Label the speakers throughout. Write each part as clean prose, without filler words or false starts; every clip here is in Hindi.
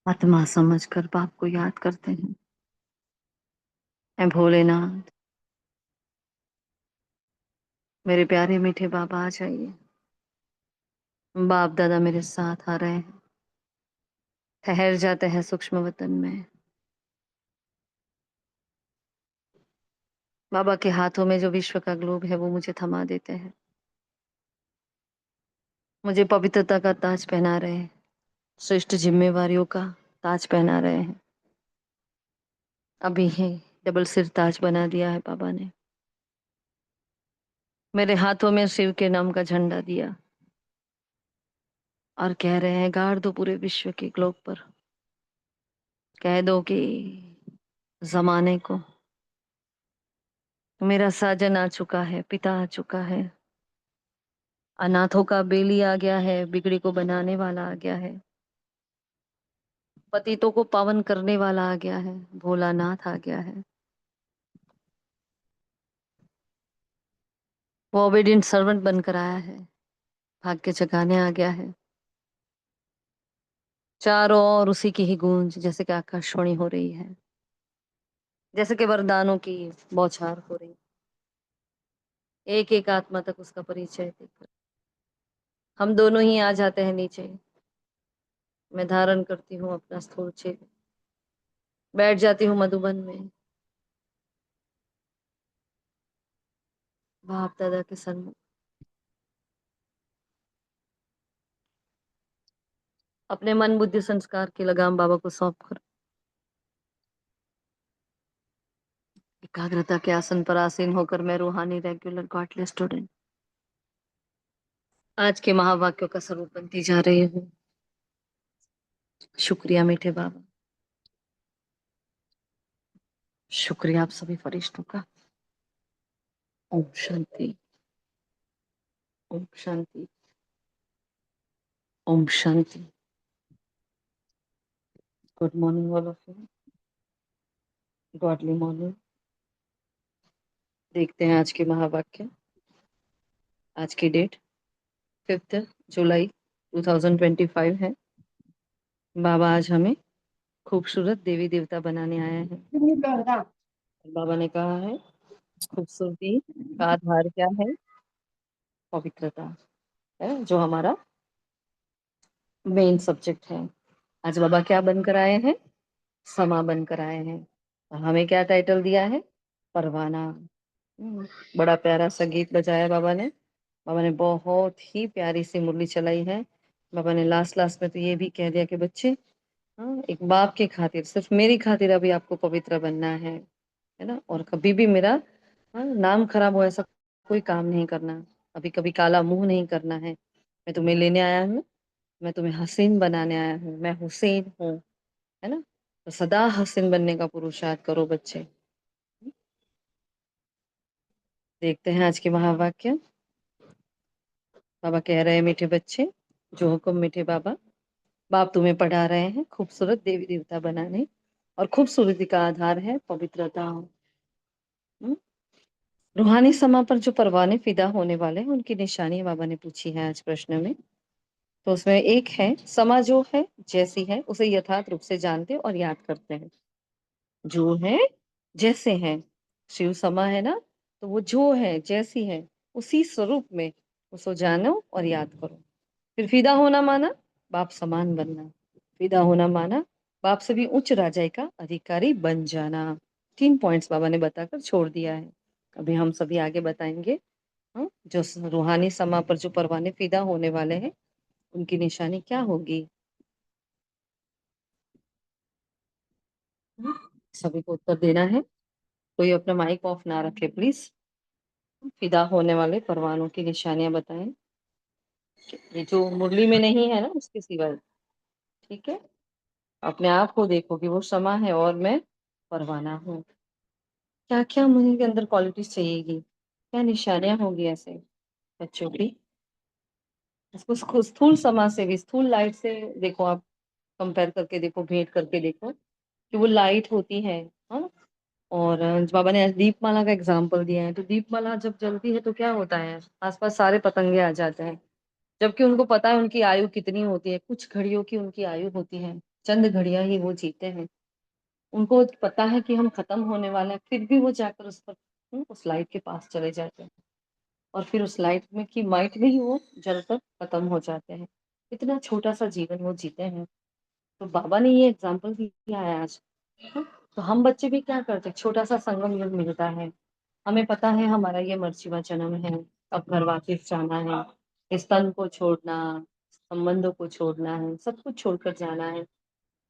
Speaker 1: आत्मा समझकर बाप को याद करते हैं। ऐ भोलेनाथ, मेरे प्यारे मीठे बाबा आ जाइए। बाप दादा मेरे साथ आ रहे हैं। ठहर जाते हैं सूक्ष्म वतन में। बाबा के हाथों में जो विश्व का ग्लोब है वो मुझे थमा देते हैं। मुझे पवित्रता का ताज पहना रहे हैं। श्रेष्ठ जिम्मेवारियों का ताज पहना रहे हैं। अभी ही डबल सिर ताज बना दिया है बाबा ने। मेरे हाथों में शिव के नाम का झंडा दिया और कह रहे हैं गाड़ दो पूरे विश्व के ग्लोब पर। कह दो कि जमाने को मेरा साजन आ चुका है, पिता आ चुका है। अनाथों का बेली आ गया है, बिगड़ी को बनाने वाला आ गया है। पतितों को पावन करने वाला आ गया है, भोलानाथ आ गया है। वो ओबीडिएंट सर्वेंट बनकर आया है, भाग्य जगाने आ गया है। चारों ओर उसी की ही गूंज, जैसे कि आकाशवाणी हो रही है, जैसे कि वरदानों की बौछार हो रही। एक एक आत्मा तक उसका परिचय देकर हम दोनों ही आ जाते हैं नीचे। मैं धारण करती हूँ अपना स्थूल चेहरा, बैठ जाती हूँ मधुबन में, बाप दादा के सन्मुख। अपने मन बुद्धि संस्कार की लगाम बाबा को सौंप कर एकाग्रता के आसन पर आसीन होकर मैं रूहानी रेगुलर गॉडलेस स्टूडेंट आज के महावाक्यों का स्वरूप बनती जा रही हूँ। शुक्रिया मीठे बाबा, शुक्रिया आप सभी फरिश्तों का। Om Shanti, Om Shanti, Om Shanti. Good morning all of you. Godly morning. देखते हैं आज के महावाक्य। आज की डेट 5 जुलाई 2025 है। बाबा आज हमें खूबसूरत देवी देवता बनाने आए हैं। बाबा ने कहा है खूबसूरती का आधार क्या है? पवित्रता है, जो हमारा मेन सब्जेक्ट है। आज बाबा क्या बनकर आए हैं? समा बनकर आए हैं। और हमें क्या टाइटल दिया है? परवाना। बड़ा प्यारा सा गीत बजाया बाबा ने। बाबा ने बहुत ही प्यारी सी मुरली चलाई है। बाबा ने लास्ट लास्ट में तो ये भी कह दिया कि बच्चे, हाँ, एक बाप के खातिर, सिर्फ मेरी खातिर अभी आपको पवित्र बनना है ना। और कभी भी मेरा, हाँ, नाम खराब हो ऐसा कोई काम नहीं करना। अभी कभी काला मुंह नहीं करना है। मैं तुम्हें लेने आया हूँ, मैं तुम्हें हसीन बनाने आया हूँ, मैं हुसैन हूँ, है ना। तो सदा हसीन बनने का पुरुषार्थ करो बच्चे। देखते हैं आज के महावाक्य। बाबा कह रहे हैं मीठे बच्चे, जो हुक्म मीठे बाबा। बाप तुम्हें पढ़ा रहे हैं खूबसूरत देवी देवता बनाने, और खूबसूरती का आधार है पवित्रता। हम्म? रूहानी समा पर जो परवाने फिदा होने वाले हैं उनकी निशानी बाबा ने पूछी है आज प्रश्न में। तो उसमें एक है, समा जो है जैसी है उसे यथार्थ रूप से जानते और याद करते हैं। जो है जैसे है, शिव समा है ना, तो वो जो है जैसी है उसी स्वरूप में उसको जानो और याद करो। फिर फिदा होना माना बाप समान बनना। फिदा होना माना बाप से भी उच्च राजाई का अधिकारी बन जाना। 3 पॉइंट्स बाबा ने बताकर छोड़ दिया है। अभी हम सभी आगे बताएंगे। हाँ, जो रूहानी समा पर जो परवाने फिदा होने वाले हैं उनकी निशानी क्या होगी। सभी को उत्तर देना है। कोई अपना माइक ऑफ ना रखे प्लीज। फिदा होने वाले परवानों की निशानियां बताएं। ये जो मुरली में नहीं है ना उसके सिवाय। ठीक है, अपने आप को देखो कि वो समा है और मैं परवाना हूँ। क्या क्या मुझे के अंदर क्वालिटीज चाहिएगी, क्या निशानियां होगी ऐसे बच्चों की। उसको स्थूल समा से भी, स्थूल लाइट से देखो आप, कंपेयर करके देखो, भेंट करके देखो कि वो लाइट होती है। हाँ। और बाबा ने आज दीपमाला का एग्जाम्पल दिया है। तो दीपमाला जब जलती है तो क्या होता है, आसपास सारे पतंगे आ जाते हैं, जबकि उनको पता है उनकी आयु कितनी होती है, कुछ घड़ियों की उनकी आयु होती है। चंद घड़ियां ही वो जीते हैं। उनको पता है कि हम खत्म होने वाले हैं, फिर भी वो जाकर उस पर उस लाइट के पास चले जाते हैं, और फिर उस लाइट में की माइट में ही वो जलकर खत्म हो जाते हैं। इतना छोटा सा जीवन वो जीते हैं। तो बाबा ने ये एग्जाम्पल दिया है आज। हाँ, तो हम बच्चे भी क्या करते हैं, छोटा सा संगम युग मिलता है, हमें पता है हमारा ये मर्जीवा जन्म है, अब घर वापस जाना है, इस तन को छोड़ना, संबंधों को छोड़ना है, सब कुछ छोड़कर जाना है।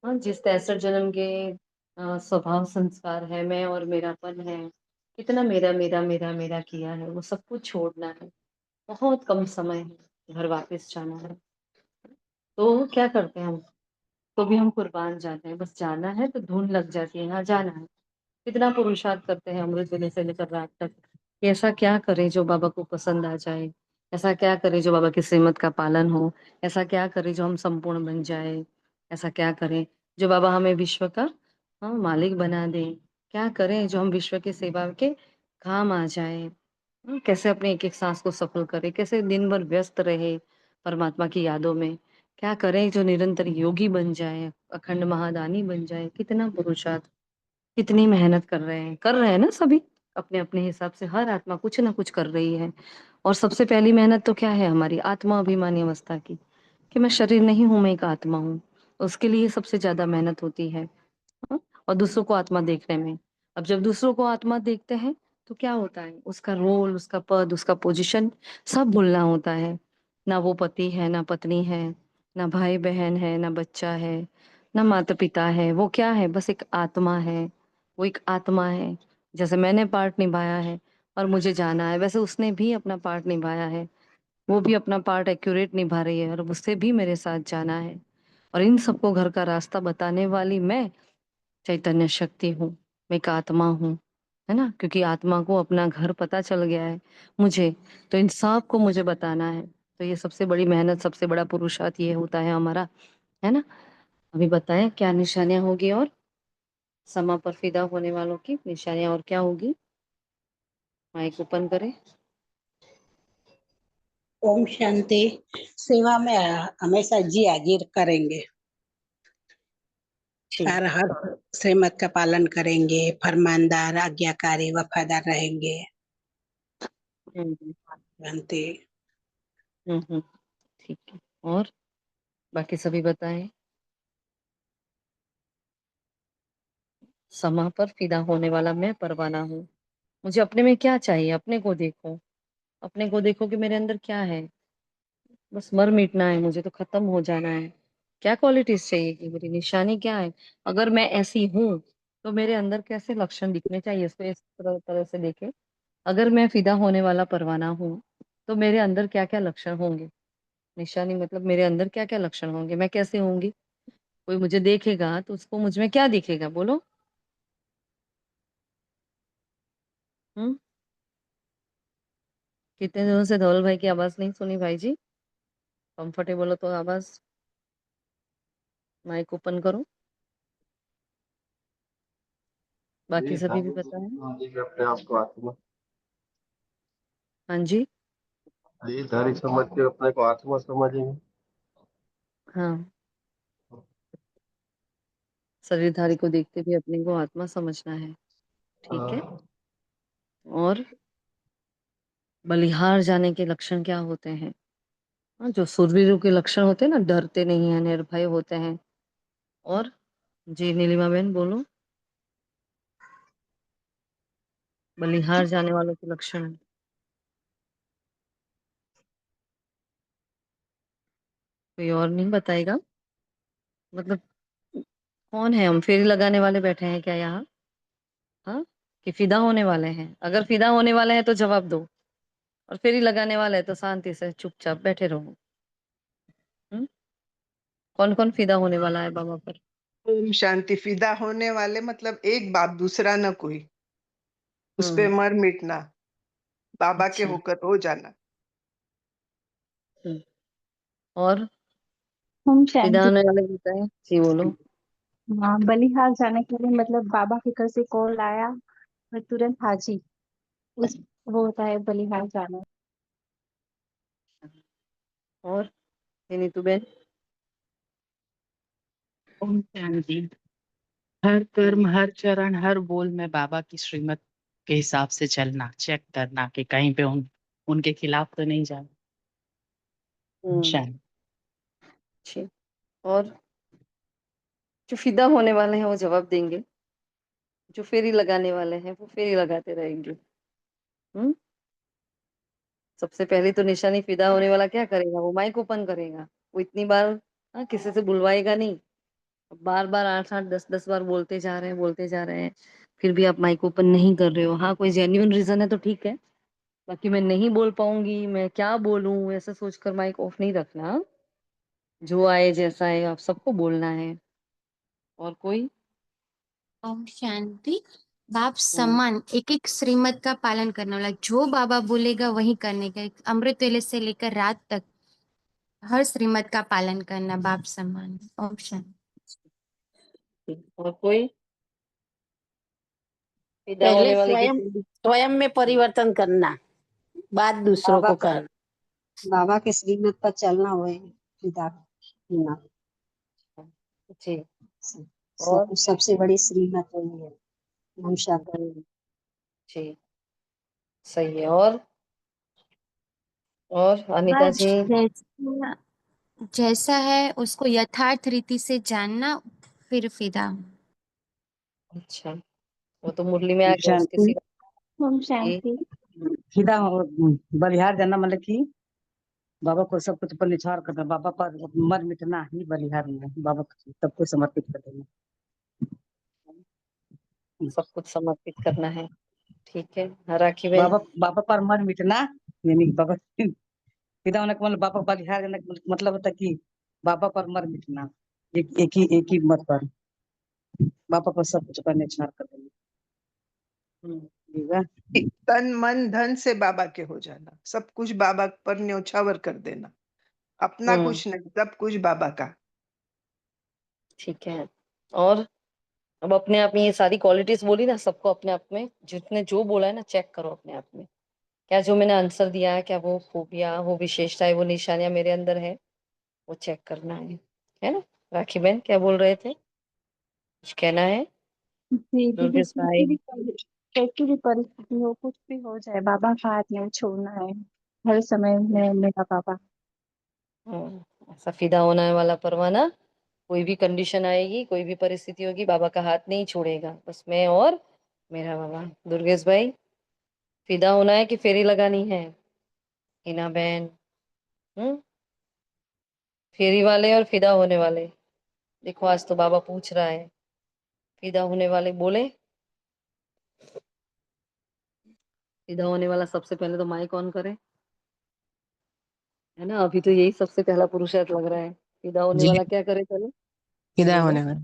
Speaker 1: हाँ, जिस 63 जन्म के स्वभाव संस्कार है, मैं और मेरापन है, कितना मेरा मेरा मेरा मेरा किया है, वो सब कुछ छोड़ना है। बहुत कम समय है, घर वापस जाना है। तो क्या करते हैं हम, तो भी हम कुर्बान जाते हैं, बस जाना है तो धुन लग जाती है, हाँ जाना है। कितना पुरुषार्थ करते हैं अमृत वेले से लेकर रात तक कि ऐसा क्या करें जो बाबा को पसंद आ जाए, ऐसा क्या करें जो बाबा की श्रीमत का पालन हो, ऐसा क्या करें जो हम संपूर्ण बन जाए, ऐसा क्या करें जो बाबा हमें विश्व का मालिक बना दे, क्या करें जो हम विश्व की सेवा के काम आ जाए। कैसे अपने एक एक सांस को सफल करे, कैसे दिन भर व्यस्त रहे परमात्मा की यादों में, क्या करें जो निरंतर योगी बन जाए, अखंड महादानी बन जाए। कितना पुरुषार्थ, कितनी मेहनत कर रहे हैं ना सभी, अपने अपने हिसाब से हर आत्मा कुछ ना कुछ कर रही है। और सबसे पहली मेहनत तो क्या है, हमारी आत्मा अभिमानी अवस्था की, कि मैं शरीर नहीं हूं, मैं एक आत्मा हूँ। उसके लिए सबसे ज्यादा मेहनत होती है। हाँ? और दूसरों को आत्मा देखने में, अब जब दूसरों को आत्मा देखते हैं तो क्या होता है, उसका रोल, उसका पद, उसका पोजीशन सब भूलना होता है। ना वो पति है, ना पत्नी है, ना भाई बहन है, ना बच्चा है, ना माता पिता है, वो क्या है, बस एक आत्मा है। वो एक आत्मा है। जैसे मैंने पार्ट निभाया है और मुझे जाना है, वैसे उसने भी अपना पार्ट निभाया है, वो भी अपना पार्ट एक्यूरेट निभा रही है, और उससे भी मेरे साथ जाना है। और इन सबको घर का रास्ता बताने वाली मैं चैतन्य शक्ति हूँ, मैं एक आत्मा हूँ, है ना, क्योंकि आत्मा को अपना घर पता चल गया है मुझे, तो इन सब को मुझे बताना है। तो ये सबसे बड़ी मेहनत, सबसे बड़ा पुरुषार्थ ये होता है हमारा, है ना। अभी बताएं क्या निशानियां होगी, और समा पर फिदा होने वालों की निशानियां और क्या होगी। माइक ओपन करें।
Speaker 2: ओम शांति। सेवा में हमेशा जी हाजिर करेंगे
Speaker 1: ठीक।
Speaker 2: और हर श्रीमत का पालन करेंगे, फरमानदार, आज्ञाकारी, वफादार रहेंगे।
Speaker 1: हम्म।
Speaker 2: शांति।
Speaker 1: हम्म। ठीक है। और बाकी सभी बताएं। समा पर फिदा होने वाला मैं परवाना हूँ। मुझे अपने में क्या चाहिए, अपने को देखो, अपने को देखो कि मेरे अंदर क्या है। बस मर मिटना है, मुझे तो खत्म हो जाना है। क्या क्वालिटीज चाहिए, कि मेरी निशानी क्या है, अगर मैं ऐसी हूं तो मेरे अंदर कैसे लक्षण दिखने चाहिए, इसको इस तरह से देखे। अगर मैं फिदा होने वाला परवाना हूँ तो मेरे अंदर क्या क्या लक्षण होंगे। निशानी मतलब मेरे अंदर क्या क्या लक्षण होंगे, मैं कैसे होंगी। कोई मुझे देखेगा तो उसको मुझ में क्या दिखेगा, बोलो। हम्म। कितने दिनों से धवल भाई की आवाज नहीं सुनी भाई जी। कंफर्टेबल हो तो आवाज, माइक ओपन करो। बाकी
Speaker 3: ये
Speaker 1: सभी भी
Speaker 3: धार्मिक
Speaker 1: बताएं।
Speaker 3: हाँ जी, अपने आप को आत्मा,
Speaker 1: हाँ जी।
Speaker 3: ये धार्मिक समझ के अपने को आत्मा समझेंगे।
Speaker 1: हाँ, शरीरधारी को देखते भी अपने को आत्मा समझना है। ठीक है।
Speaker 3: हाँ,
Speaker 1: और बलिहार जाने के लक्षण क्या होते हैं। हाँ, जो सुरवीरों के लक्षण होते हैं ना, डरते नहीं है, निर्भय होते हैं। और जी नीलिमा बहन बोलो, बलिहार जाने वालों के लक्षण। कोई और नहीं बताएगा, मतलब कौन है, हम फेरी लगाने वाले बैठे हैं क्या यहाँ। हाँ, कि फिदा होने वाले हैं, अगर फिदा होने वाले हैं तो जवाब दो, और फेरी लगाने वाले हैं तो शांति से चुपचाप बैठे रहो। हम्म। कौन कौन फिदा होने वाला है बाबा पर।
Speaker 4: ओम शांति। फिदा होने वाले मतलब एक बाप दूसरा न कोई, उस पे
Speaker 1: हम्म।
Speaker 4: मर मिटना, बाबा के
Speaker 1: अच्छा।
Speaker 4: होकर हो जाना।
Speaker 1: हम्म। और
Speaker 5: हम
Speaker 1: फिदा
Speaker 5: शांति।
Speaker 1: होने वाले बताए जी, बोलो।
Speaker 5: हाँ, बलिहार जाने के लिए मतलब बाबा के घर से कॉल आया और तुरंत हाजिर, उस वो होता है बलिहार जाना।
Speaker 1: और नीतू बहन।
Speaker 6: ओम शांति। हर कर्म, हर चरण, हर बोल में बाबा की श्रीमत के हिसाब से चलना, चेक करना कि कहीं पे उनके खिलाफ तो नहीं जाना। ओम शांति।
Speaker 1: ठीक। और जो फिदा होने वाले हैं वो जवाब देंगे, जो फेरी लगाने वाले हैं वो फेरी लगाते रहेंगे। हम्म सबसे पहले तो निशानी फिदा होने वाला क्या करेगा, वो माइक ओपन करेगा। वो इतनी बार किसी से बुलवाएगा नहीं। बार बार 8 8 10 10 बार बोलते जा रहे हैं, बोलते जा रहे हैं, फिर भी आप माइक ओपन नहीं कर रहे हो। हाँ, कोई जेन्युइन रीजन है तो ठीक है, बाकी मैं नहीं बोल पाऊंगी, मैं क्या बोलूं, ऐसा सोचकर माइक ऑफ नहीं रखना। जो आए जैसा है आप सबको बोलना है। और कोई?
Speaker 7: ओम शांति। बाप
Speaker 1: हम्म
Speaker 7: समान एक एक श्रीमत का पालन करने वाला, जो बाबा बोलेगा वही करने का। अमृत वेले से लेकर रात तक हर श्रीमत का पालन करना, बाप समान। ओम शांति।
Speaker 1: और कोई? फिदा
Speaker 2: पहले
Speaker 1: होने वाले की
Speaker 2: स्वयं स्वयं में परिवर्तन करना, बाद दूसरों
Speaker 8: बाबा
Speaker 2: को
Speaker 8: का
Speaker 2: करना।
Speaker 8: बाबा के श्रीमत पर चलना, वही फिदा होना।
Speaker 1: जी। और
Speaker 8: सबसे बड़ी श्रीमत वही है, हम शांति।
Speaker 1: जी, सही है। और अनिता
Speaker 7: आज
Speaker 1: जी?
Speaker 7: जैसा जैसा है उसको यथार्थ रीति से जानना, फिर फिदा।
Speaker 1: अच्छा, वो तो मुरली में आ गया, उसके
Speaker 5: शांति।
Speaker 1: सिवा
Speaker 5: ओम
Speaker 1: ये
Speaker 5: शांति।
Speaker 9: सीधा बलिहार जाना, मतलब कि बाबा को सब कुछ पर निछावर करना, बाबा पर मर मिटना ही बलिहार में है। बाबा को सब कुछ समर्पित कर देना।
Speaker 1: सब कुछ समर्पित करना है। ठीक है। हाँ, राखी बहन?
Speaker 9: बाबा बाबा पर मर मिटना, यानी कि बाबा सीधा होने का मतलब बाबा बलिहार जाने का मतलब होता है कि बाबा पर मर मिटना, एक ही मत पर बाबा पर सब कुछ पर निछावर कर देना। ठीक है?
Speaker 4: तन मन धन से बाबा के हो जाना, सब कुछ बाबा पर न्योछावर कर देना, अपना
Speaker 1: हम्म
Speaker 4: कुछ नहीं, सब कुछ बाबा का।
Speaker 1: ठीक है। और अब अपने आप में ये सारी क्वालिटीज बोली ना, सबको अपने आप में जितने जो बोला है ना, चेक करो अपने आप में। क्या जो मैंने आंसर दिया है, क्या वो खूबियां, वो विशेषताएं, वो निशानियां मेरे अंदर है, वो चेक करना है ना? राखी बहन क्या बोल रहे थे, कुछ कहना है?
Speaker 5: जी दीदी,
Speaker 1: दुर्गेश भाई?
Speaker 5: कैसी भी परिस्थिति हो, कुछ भी हो जाए, बाबा का हाथ नहीं छोड़ना है। हर समय में मेरा बाबा।
Speaker 1: ऐसा फिदा होने वाला परवाना, कोई भी कंडीशन आएगी, कोई भी परिस्थिति होगी, बाबा का हाथ नहीं छोड़ेगा। बस मैं और मेरा बाबा। दुर्गेश भाई, फिदा होना है कि फेरी लगानी है? हिना बहन? हम्म फेरी वाले और फिदा होने वाले? देखो आज तो बाबा पूछ रहा है, फिदा होने वाले बोले। फिदा होने वाला सबसे पहले तो माइक ऑन करे, है ना? अभी तो यही सबसे पहला पुरुषार्थ लग रहा है। फिदा होने
Speaker 10: जी,
Speaker 1: वाला क्या करे पहले?
Speaker 10: फिदा
Speaker 1: बोलो।
Speaker 10: होने वाला।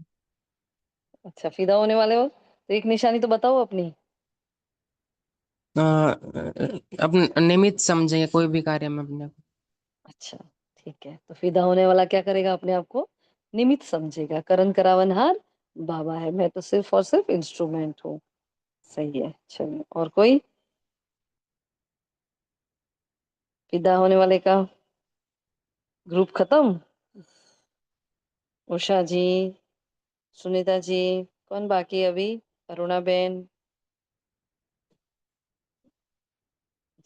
Speaker 1: अच्छा, फिदा होने वाले हो तो एक निशानी तो बताओ अपनी।
Speaker 10: अपन निमित्त समझेंगे कोई भी कार्य में अपने को।
Speaker 1: अच्छा, ठीक है। तो फिदा होने वाला क्या करेगा, अपने आप को निमित्त समझेगा। करण करावनहार बाबा है, मैं तो सिर्फ और सिर्फ इंस्ट्रूमेंट हूँ। सही है। चलिए, और कोई? फिदा होने वाले का ग्रुप खत्म। उषा जी, सुनीता जी, कौन बाकी है अभी? अरुणा बहन?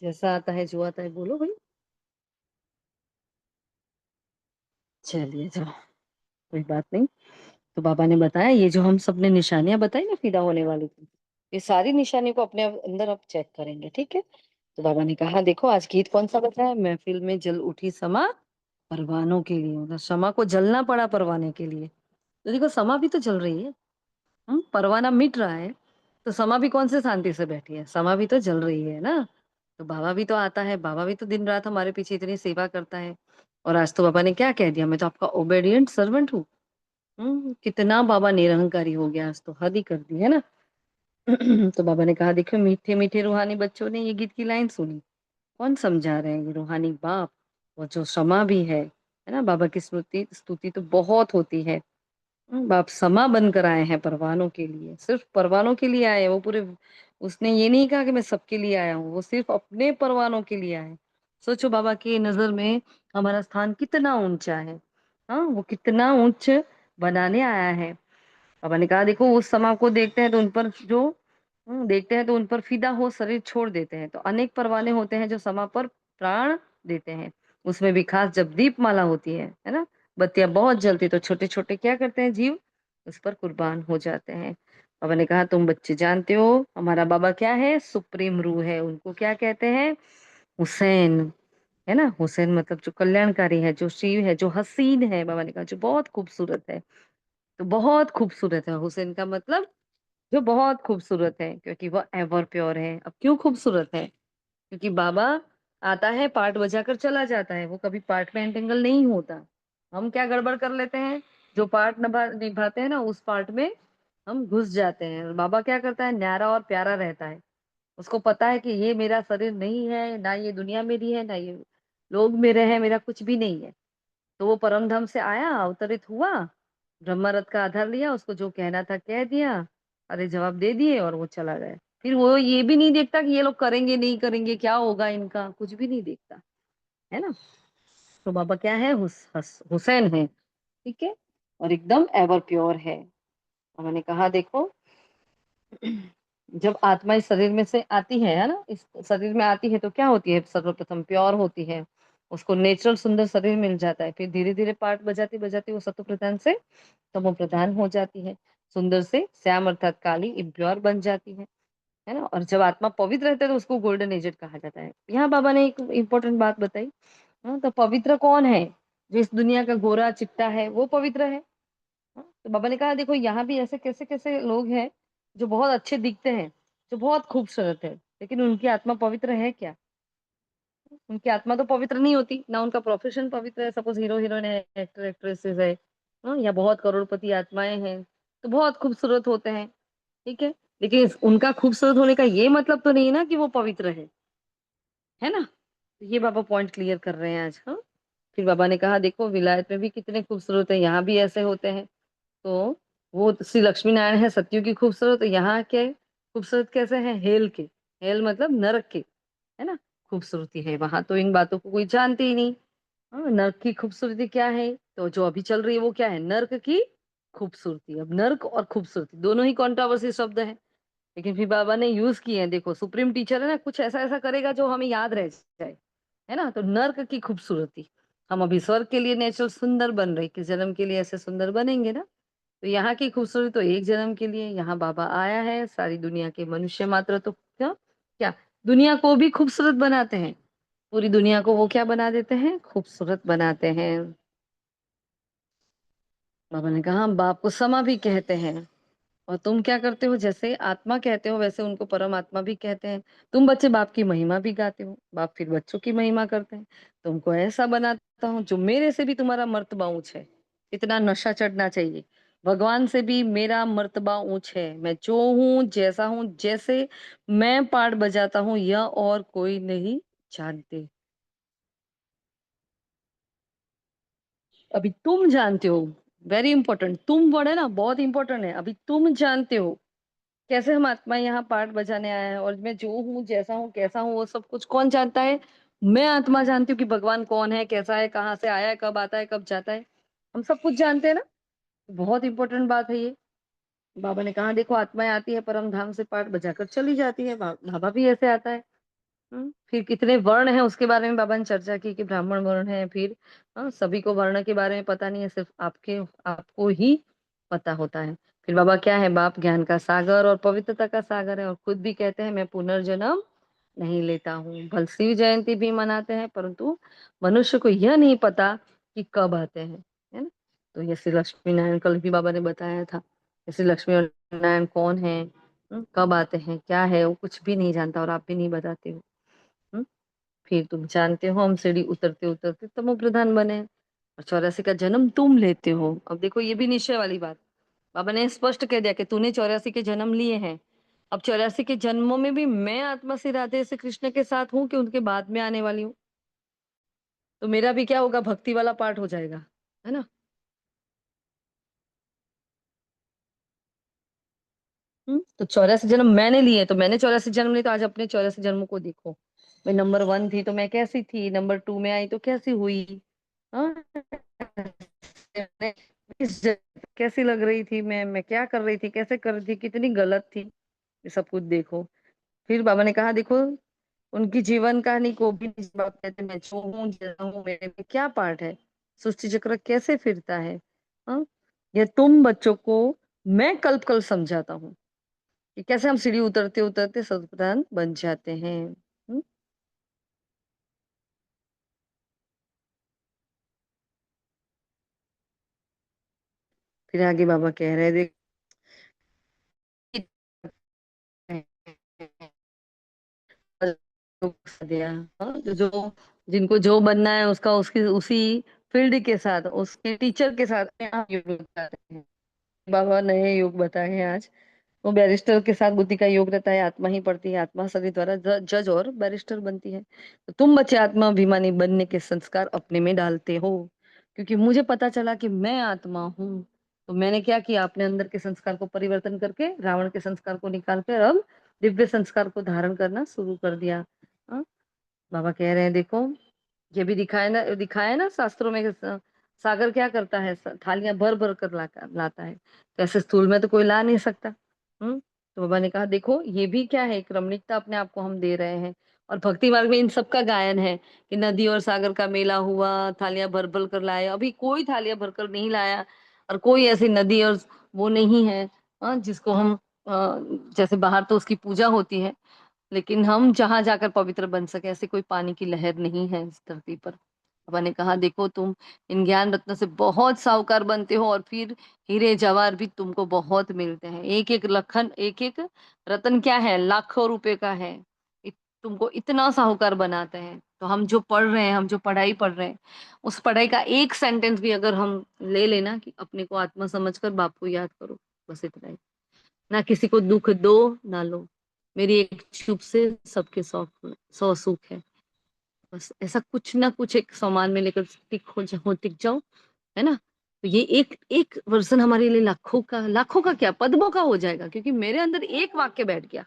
Speaker 1: जैसा आता है, जो आता है बोलो भाई। चलिए, चलो, कोई बात नहीं। तो बाबा ने बताया, ये जो हम सबने निशानियां बताई ना फिदा होने वाली की, ये सारी निशानियों को अपने अंदर अब चेक करेंगे। ठीक है? तो बाबा ने कहा, देखो आज गीत कौन सा बचा है? महफिल में जल उठी समा परवानों के लिए। मतलब समा को जलना पड़ा परवाने के लिए। तो देखो, समा भी तो जल रही है। परवाना मिट रहा है, तो समा भी कौन से शांति से बैठी है? समा भी तो जल रही है ना। तो बाबा भी तो आता है, बाबा भी तो दिन रात हमारे पीछे इतनी सेवा करता है। और आज तो बाबा ने क्या कह दिया, मैं तो आपका ओबेडिएंट सर्वेंट हूँ। कितना बाबा निरहंकारी हो गया, आज तो हद ही कर दी है ना। तो बाबा ने कहा, देखो मीठे मीठे रूहानी बच्चों ने ये गीत की लाइन सुनी, कौन समझा रहे हैं? ये रूहानी बाप। और जो क्षमा भी है ना, बाबा की स्मृति स्तुति तो बहुत होती है। बाप समा बनकर आए हैं परवानों के लिए, सिर्फ परवानों के लिए आए हैं वो पूरे। उसने ये नहीं कहा कि मैं सबके लिए आया हूँ, वो सिर्फ अपने परवानों के लिए आए। सोचो बाबा की नजर में हमारा स्थान कितना ऊंचा है। हाँ, वो कितना उच्च बनाने आया है। बाबा ने कहा देखो उस समा को देखते हैं तो उन पर जो देखते हैं तो उन पर फिदा हो शरीर छोड़ देते हैं। तो अनेक परवाने होते हैं जो समा पर प्राण देते हैं। उसमें भी खास जब दीपमाला होती है ना, बत्तियां बहुत जलती तो छोटे छोटे क्या करते हैं जीव उस पर कुर्बान हो जाते हैं। बाबा ने कहा तुम बच्चे जानते हो हमारा बाबा क्या है, सुप्रीम रूह है। उनको क्या कहते हैं, हुसैन, है ना। हुसैन मतलब जो कल्याणकारी है, जो शिव है, जो हसीन है। बाबा ने कहा जो बहुत खूबसूरत है। तो बहुत खूबसूरत है हुसैन का मतलब जो बहुत खूबसूरत है, क्योंकि वो एवर प्योर है। अब क्यों खूबसूरत है, क्योंकि बाबा आता है पार्ट बजाकर चला जाता है, वो कभी पार्ट में एंटेंगल नहीं होता। हम क्या गड़बड़ कर लेते हैं, जो पार्ट निभाते हैं ना उस पार्ट में हम घुस जाते हैं। और बाबा क्या करता है, न्यारा और प्यारा रहता है। उसको पता है कि ये मेरा शरीर नहीं है, ना ये दुनिया मेरी है, ना ये लोग मेरे हैं, मेरा कुछ भी नहीं है। तो वो परम धाम से आया, अवतरित हुआ, ब्रह्म रथ का आधार लिया, उसको जो कहना था कह दिया, अरे जवाब दे दिए और वो चला गया। फिर वो ये भी नहीं देखता कि ये लोग करेंगे नहीं करेंगे, क्या होगा इनका, कुछ भी नहीं देखता, है ना। तो बाबा क्या है, हुसैन है, ठीक है, और एकदम एवर प्योर है। और मैंने कहा देखो जब आत्मा इस शरीर में से आती है ना, इस शरीर में आती है तो क्या होती है, सर्वप्रथम प्योर होती है, उसको नेचुरल सुंदर शरीर मिल जाता है। फिर धीरे धीरे पार्ट बजाती बजाती वो सत्व प्रधान से तमो प्रधान हो जाती है, सुंदर से श्याम अर्थात काली इम्प्योर बन जाती है ना। और जब आत्मा पवित्र रहता है तो उसको गोल्डन एजेड कहा जाता है। यहाँ बाबा ने एक इम्पोर्टेंट बात बताई। हाँ, तो पवित्र कौन है, जो इस दुनिया का गोरा चिट्टा है वो पवित्र है। हाँ, तो बाबा ने कहा देखो यहाँ भी ऐसे कैसे कैसे लोग हैं जो बहुत अच्छे दिखते हैं, जो बहुत खूबसूरत है, लेकिन उनकी आत्मा पवित्र है क्या। उनकी आत्मा तो पवित्र नहीं होती ना, उनका प्रोफेशन पवित्र है। सपोज हीरो हीरोइन है, एक्टर एक्ट्रेसेस है, हाँ, या बहुत करोड़पति आत्माएं हैं, तो बहुत खूबसूरत होते हैं, ठीक है, लेकिन उनका खूबसूरत होने का ये मतलब तो नहीं ना कि वो पवित्र है ना। तो ये बाबा पॉइंट क्लियर कर रहे हैं आज। हाँ, फिर बाबा ने कहा देखो विलायत में भी कितने खूबसूरत है, यहाँ भी ऐसे होते हैं। तो वो श्री लक्ष्मी नारायण है सत्युग की खूबसूरत, तो यहाँ के खूबसूरत कैसे हैं, हेल के, हेल मतलब नरक के, है ना, खूबसूरती है वहां। तो इन बातों को कोई जानते ही नहीं। हाँ, नर्क की खूबसूरती क्या है, तो जो अभी चल रही है वो क्या है, नर्क की खूबसूरती। अब नर्क और खूबसूरती दोनों ही कंट्रोवर्सी शब्द है, लेकिन फिर बाबा ने यूज किए हैं। देखो सुप्रीम टीचर है ना, कुछ ऐसा ऐसा करेगा जो हमें याद रह जाए, है ना। तो नर्क की खूबसूरती, हम अभी स्वर्ग के लिए नेचुरल सुंदर बन रहे, किस जन्म के लिए ऐसे सुंदर बनेंगे ना। तो यहाँ की खूबसूरती तो एक जन्म के लिए, यहाँ बाबा आया है, सारी दुनिया के मनुष्य मात्र तो क्या क्या दुनिया को भी खूबसूरत बनाते हैं। पूरी दुनिया को वो क्या बना देते हैं, खूबसूरत बनाते हैं। बाबा ने कहा हम बाप को समा भी कहते हैं, और तुम क्या करते हो, जैसे आत्मा कहते हो वैसे उनको परमात्मा भी कहते हैं। तुम बच्चे बाप की महिमा भी गाते हो, बाप फिर बच्चों की महिमा करते हैं। तुमको ऐसा बनाता हूँ जो मेरे से भी तुम्हारा मर्तबा ऊंच है। इतना नशा चढ़ना चाहिए, भगवान से भी मेरा मर्तबा ऊंच है। मैं जो हूँ जैसा हूँ, जैसे मैं पाठ बजाता हूँ यह और कोई नहीं जानते। अभी तुम जानते हो, वेरी इंपॉर्टेंट, तुम वर्ड है ना, बहुत इंपॉर्टेंट है। अभी तुम जानते हो कैसे हम आत्मा यहाँ पाठ बजाने आया है, और मैं जो हूँ जैसा हूँ कैसा हूँ वो सब कुछ कौन जानता है, मैं आत्मा जानती हूँ कि भगवान कौन है, कैसा है, कहाँ से आया है, कब आता है, कब जाता है, हम सब कुछ जानते हैं ना। बहुत इंपॉर्टेंट बात है ये। बाबा ने कहा देखो आत्माएं आती है परम धाम से पाठ बजाकर चली जाती है, बाबा भी ऐसे आता है। फिर कितने वर्ण हैं उसके बारे में बाबा ने चर्चा की कि ब्राह्मण वर्ण है। फिर सभी को वर्ण के बारे में पता नहीं है, सिर्फ आपको ही पता होता है। फिर बाबा क्या है, बाप ज्ञान का सागर और पवित्रता का सागर है, और खुद भी कहते हैं मैं पुनर्जन्म नहीं लेता हूँ। भल शिव जयंती भी मनाते हैं, परंतु मनुष्य को यह नहीं पता कि कब आते हैं, है ना। तो ये श्री लक्ष्मी नारायण कल भी बाबा ने बताया था, श्री लक्ष्मी नारायण कौन है, कब आते हैं, क्या है, वो कुछ भी नहीं जानता और आप भी नहीं बताते हो। हम्म? फिर तुम जानते हो हम सीढ़ी उतरते उतरते तमो प्रधान बने, और 84 का जन्म तुम लेते हो। अब देखो ये भी निश्चय वाली बात, बाबा ने स्पष्ट कह दिया कि तूने 84 के जन्म लिए हैं। अब 84 के जन्मों में भी मैं आत्मा से राधे से कृष्ण के साथ हूँ कि उनके बाद में आने वाली हूँ। तो मेरा भी क्या होगा, भक्ति वाला पार्ट हो जाएगा, है ना। तो 84 जन्म मैंने लिए, तो मैंने 84 जन्म लिए, तो आज अपने 84 जन्मों को देखो। मैं नंबर 1 थी तो मैं कैसी थी, नंबर 2 में आई तो कैसी हुई। हाँ, किस जगह कैसी लग रही थी मैं क्या कर रही थी, कैसे कर रही थी, कितनी गलत थी, ये सब कुछ देखो। फिर बाबा ने कहा देखो, उनकी जीवन कहानी को भी बाप कहते मैं जो हूँ जैसा हूँ मेरे में क्या पार्ट है, सृष्टि चक्र कैसे फिरता है। हाँ, ये तुम बच्चों को मैं कल कल समझाता हूँ कि कैसे हम सीढ़ी उतरते उतरते सतप्रधान बन जाते हैं। फिर आगे बाबा कह रहे देख दिया, हाँ, जो जिनको जो बनना है उसका उसकी उसी फील्ड के साथ उसके टीचर के साथ आप योग बताते हैं। बाबा नए योग बताए हैं आज। वो बैरिस्टर के साथ बुद्धि का योग रहता है, आत्मा ही पढ़ती है, आत्मा शरीर द्वारा जज और बैरिस्टर बनती है। तो तुम बच्चे आत्मा अभिमानी बनने के संस्कार अपने में डालते हो, क्योंकि मुझे पता चला कि मैं आत्मा हूँ। तो मैंने क्या किया, अपने अंदर के संस्कार को परिवर्तन करके रावण के संस्कार को निकाल कर अब दिव्य संस्कार को धारण करना शुरू कर दिया। हाँ? बाबा कह रहे हैं देखो, ये भी दिखाया ना शास्त्रों में कि सागर क्या करता है, थालियां भर भर कर लाता है, तो ऐसे स्थूल में तो कोई ला नहीं सकता। तो बाबा ने कहा देखो ये भी क्या है, एक रमणीकता अपने आप को हम दे रहे हैं। और भक्ति मार्ग में इन सब का गायन है कि नदी और सागर का मेला हुआ, थालियां भर भर कर लाए, अभी कोई थालियां भर कर नहीं लाया, और कोई ऐसी नदी और वो नहीं है जिसको हम जैसे बाहर तो उसकी पूजा होती है, लेकिन हम जहां जाकर पवित्र बन सके, ऐसी कोई पानी की लहर नहीं है इस धरती पर। बाबा ने कहा देखो तुम इन ज्ञान रत्नों से बहुत साहूकार बनते हो, और फिर हीरे जवाहर भी तुमको बहुत मिलते हैं। एक एक लखन, एक एक रतन क्या है, लाखों रुपए का है। तुमको इतना साहूकार बनाते हैं। तो हम जो पढ़ रहे हैं, हम जो पढ़ाई पढ़ रहे हैं, उस पढ़ाई का एक सेंटेंस भी अगर हम ले लेना कि अपने को आत्मा समझकर बाप को याद करो, बस इतना ही। ना किसी को दुख दो ना लो, मेरी एक चुप से सबके सौ सुख है। बस ऐसा कुछ ना कुछ एक सामान में लेकर टिक जाओ, है ना। तो ये एक एक वर्जन हमारे लिए लाखों का क्या पद्मों का हो जाएगा, क्योंकि मेरे अंदर एक वाक्य बैठ गया।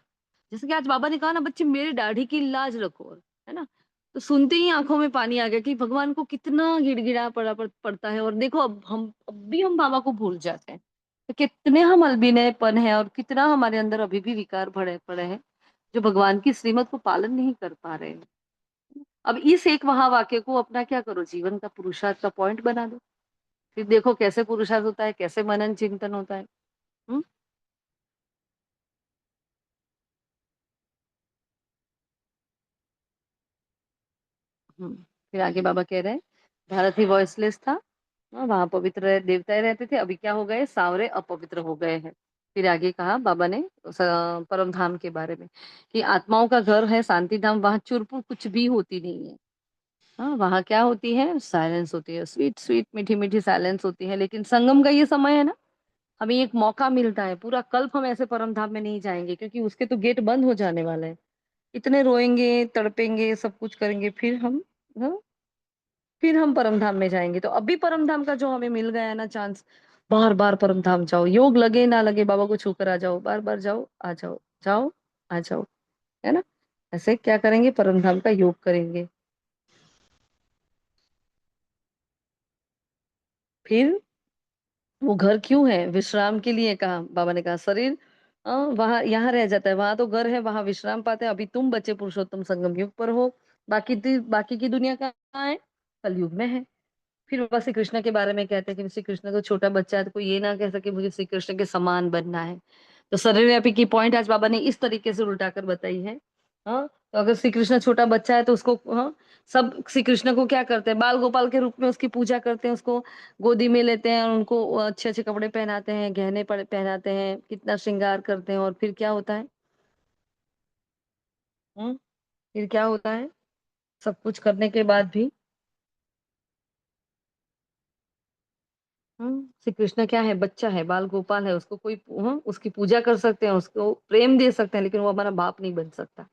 Speaker 1: जैसे कि आज बाबा ने कहा ना, बच्चे मेरी दाढ़ी की लाज रखो, है ना। तो सुनते ही आंखों में पानी आ गया कि भगवान को कितना गिड़गिड़ा पड़ता है। और देखो अब भी हम बाबा को भूल जाते हैं, तो कितने हम अलबीनेपन है, और कितना हमारे अंदर अभी भी विकार भरे पड़े हैं, जो भगवान की श्रीमत को पालन नहीं कर पा रहे हैं। अब इस एक महावाक्य को अपना क्या करो, जीवन का पुरुषार्थ का पॉइंट बना दो। फिर देखो कैसे पुरुषार्थ होता है, कैसे मनन चिंतन होता है। हम्म हम्म। फिर आगे बाबा कह रहे हैं, भारत ही वॉइसलेस था, वहां पवित्र देवताएं रहते थे, अभी क्या हो गए, सावरे अपवित्र हो गए हैं। फिर आगे कहा बाबा ने परम धाम के बारे में कि आत्माओं का घर है शांति धाम, वहां चुरपुर कुछ भी होती नहीं है। हाँ, वहां क्या होती है, साइलेंस होती है, स्वीट स्वीट मीठी मीठी साइलेंस होती है। लेकिन संगम का ये समय है ना, हमें एक मौका मिलता है, पूरा कल्प हम ऐसे परम धाम में नहीं जाएंगे, क्योंकि उसके तो गेट बंद हो जाने वाले हैं। इतने रोएंगे तड़पेंगे सब कुछ करेंगे, हाँ, फिर हम परम धाम में जाएंगे। तो अभी परम धाम का जो हमें मिल गया है ना चांस, बार बार परम धाम जाओ, योग लगे ना लगे बाबा को छूकर आ जाओ, बार बार जाओ आ जाओ, जाओ आ जाओ, है ना। ऐसे क्या करेंगे, परम धाम का योग करेंगे। फिर वो घर क्यों है, विश्राम के लिए कहा बाबा ने, कहा शरीर वहां यहाँ रह जाता है, वहां तो घर है, वहां विश्राम पाते हैं। अभी तुम बच्चे पुरुषोत्तम संगम युग पर हो, बाकी की दुनिया कहाँ है, कलयुग में है। फिर बाबा श्री कृष्ण के बारे में कहते हैं कि श्री कृष्ण तो छोटा बच्चा है, तो कोई ये ना कह सके मुझे श्री कृष्ण के समान बनना है। तो सर्वव्यापी की पॉइंट आज बाबा ने इस तरीके से उल्टा कर बताई है। हाँ, तो अगर श्री कृष्ण छोटा बच्चा है तो उसको, हाँ, सब श्री कृष्ण को क्या करते हैं, बाल गोपाल के रूप में उसकी पूजा करते हैं, उसको गोदी में लेते हैं, उनको अच्छे अच्छे कपड़े पहनाते हैं, गहने पहनाते हैं, कितना श्रृंगार करते हैं। और फिर क्या होता है, हम्म फिर क्या होता है, सब कुछ करने के बाद भी श्री कृष्ण क्या है, बच्चा है, बाल गोपाल है, उसको कोई उसकी पूजा कर सकते हैं, उसको प्रेम दे सकते हैं, लेकिन वो हमारा बाप नहीं बन सकता।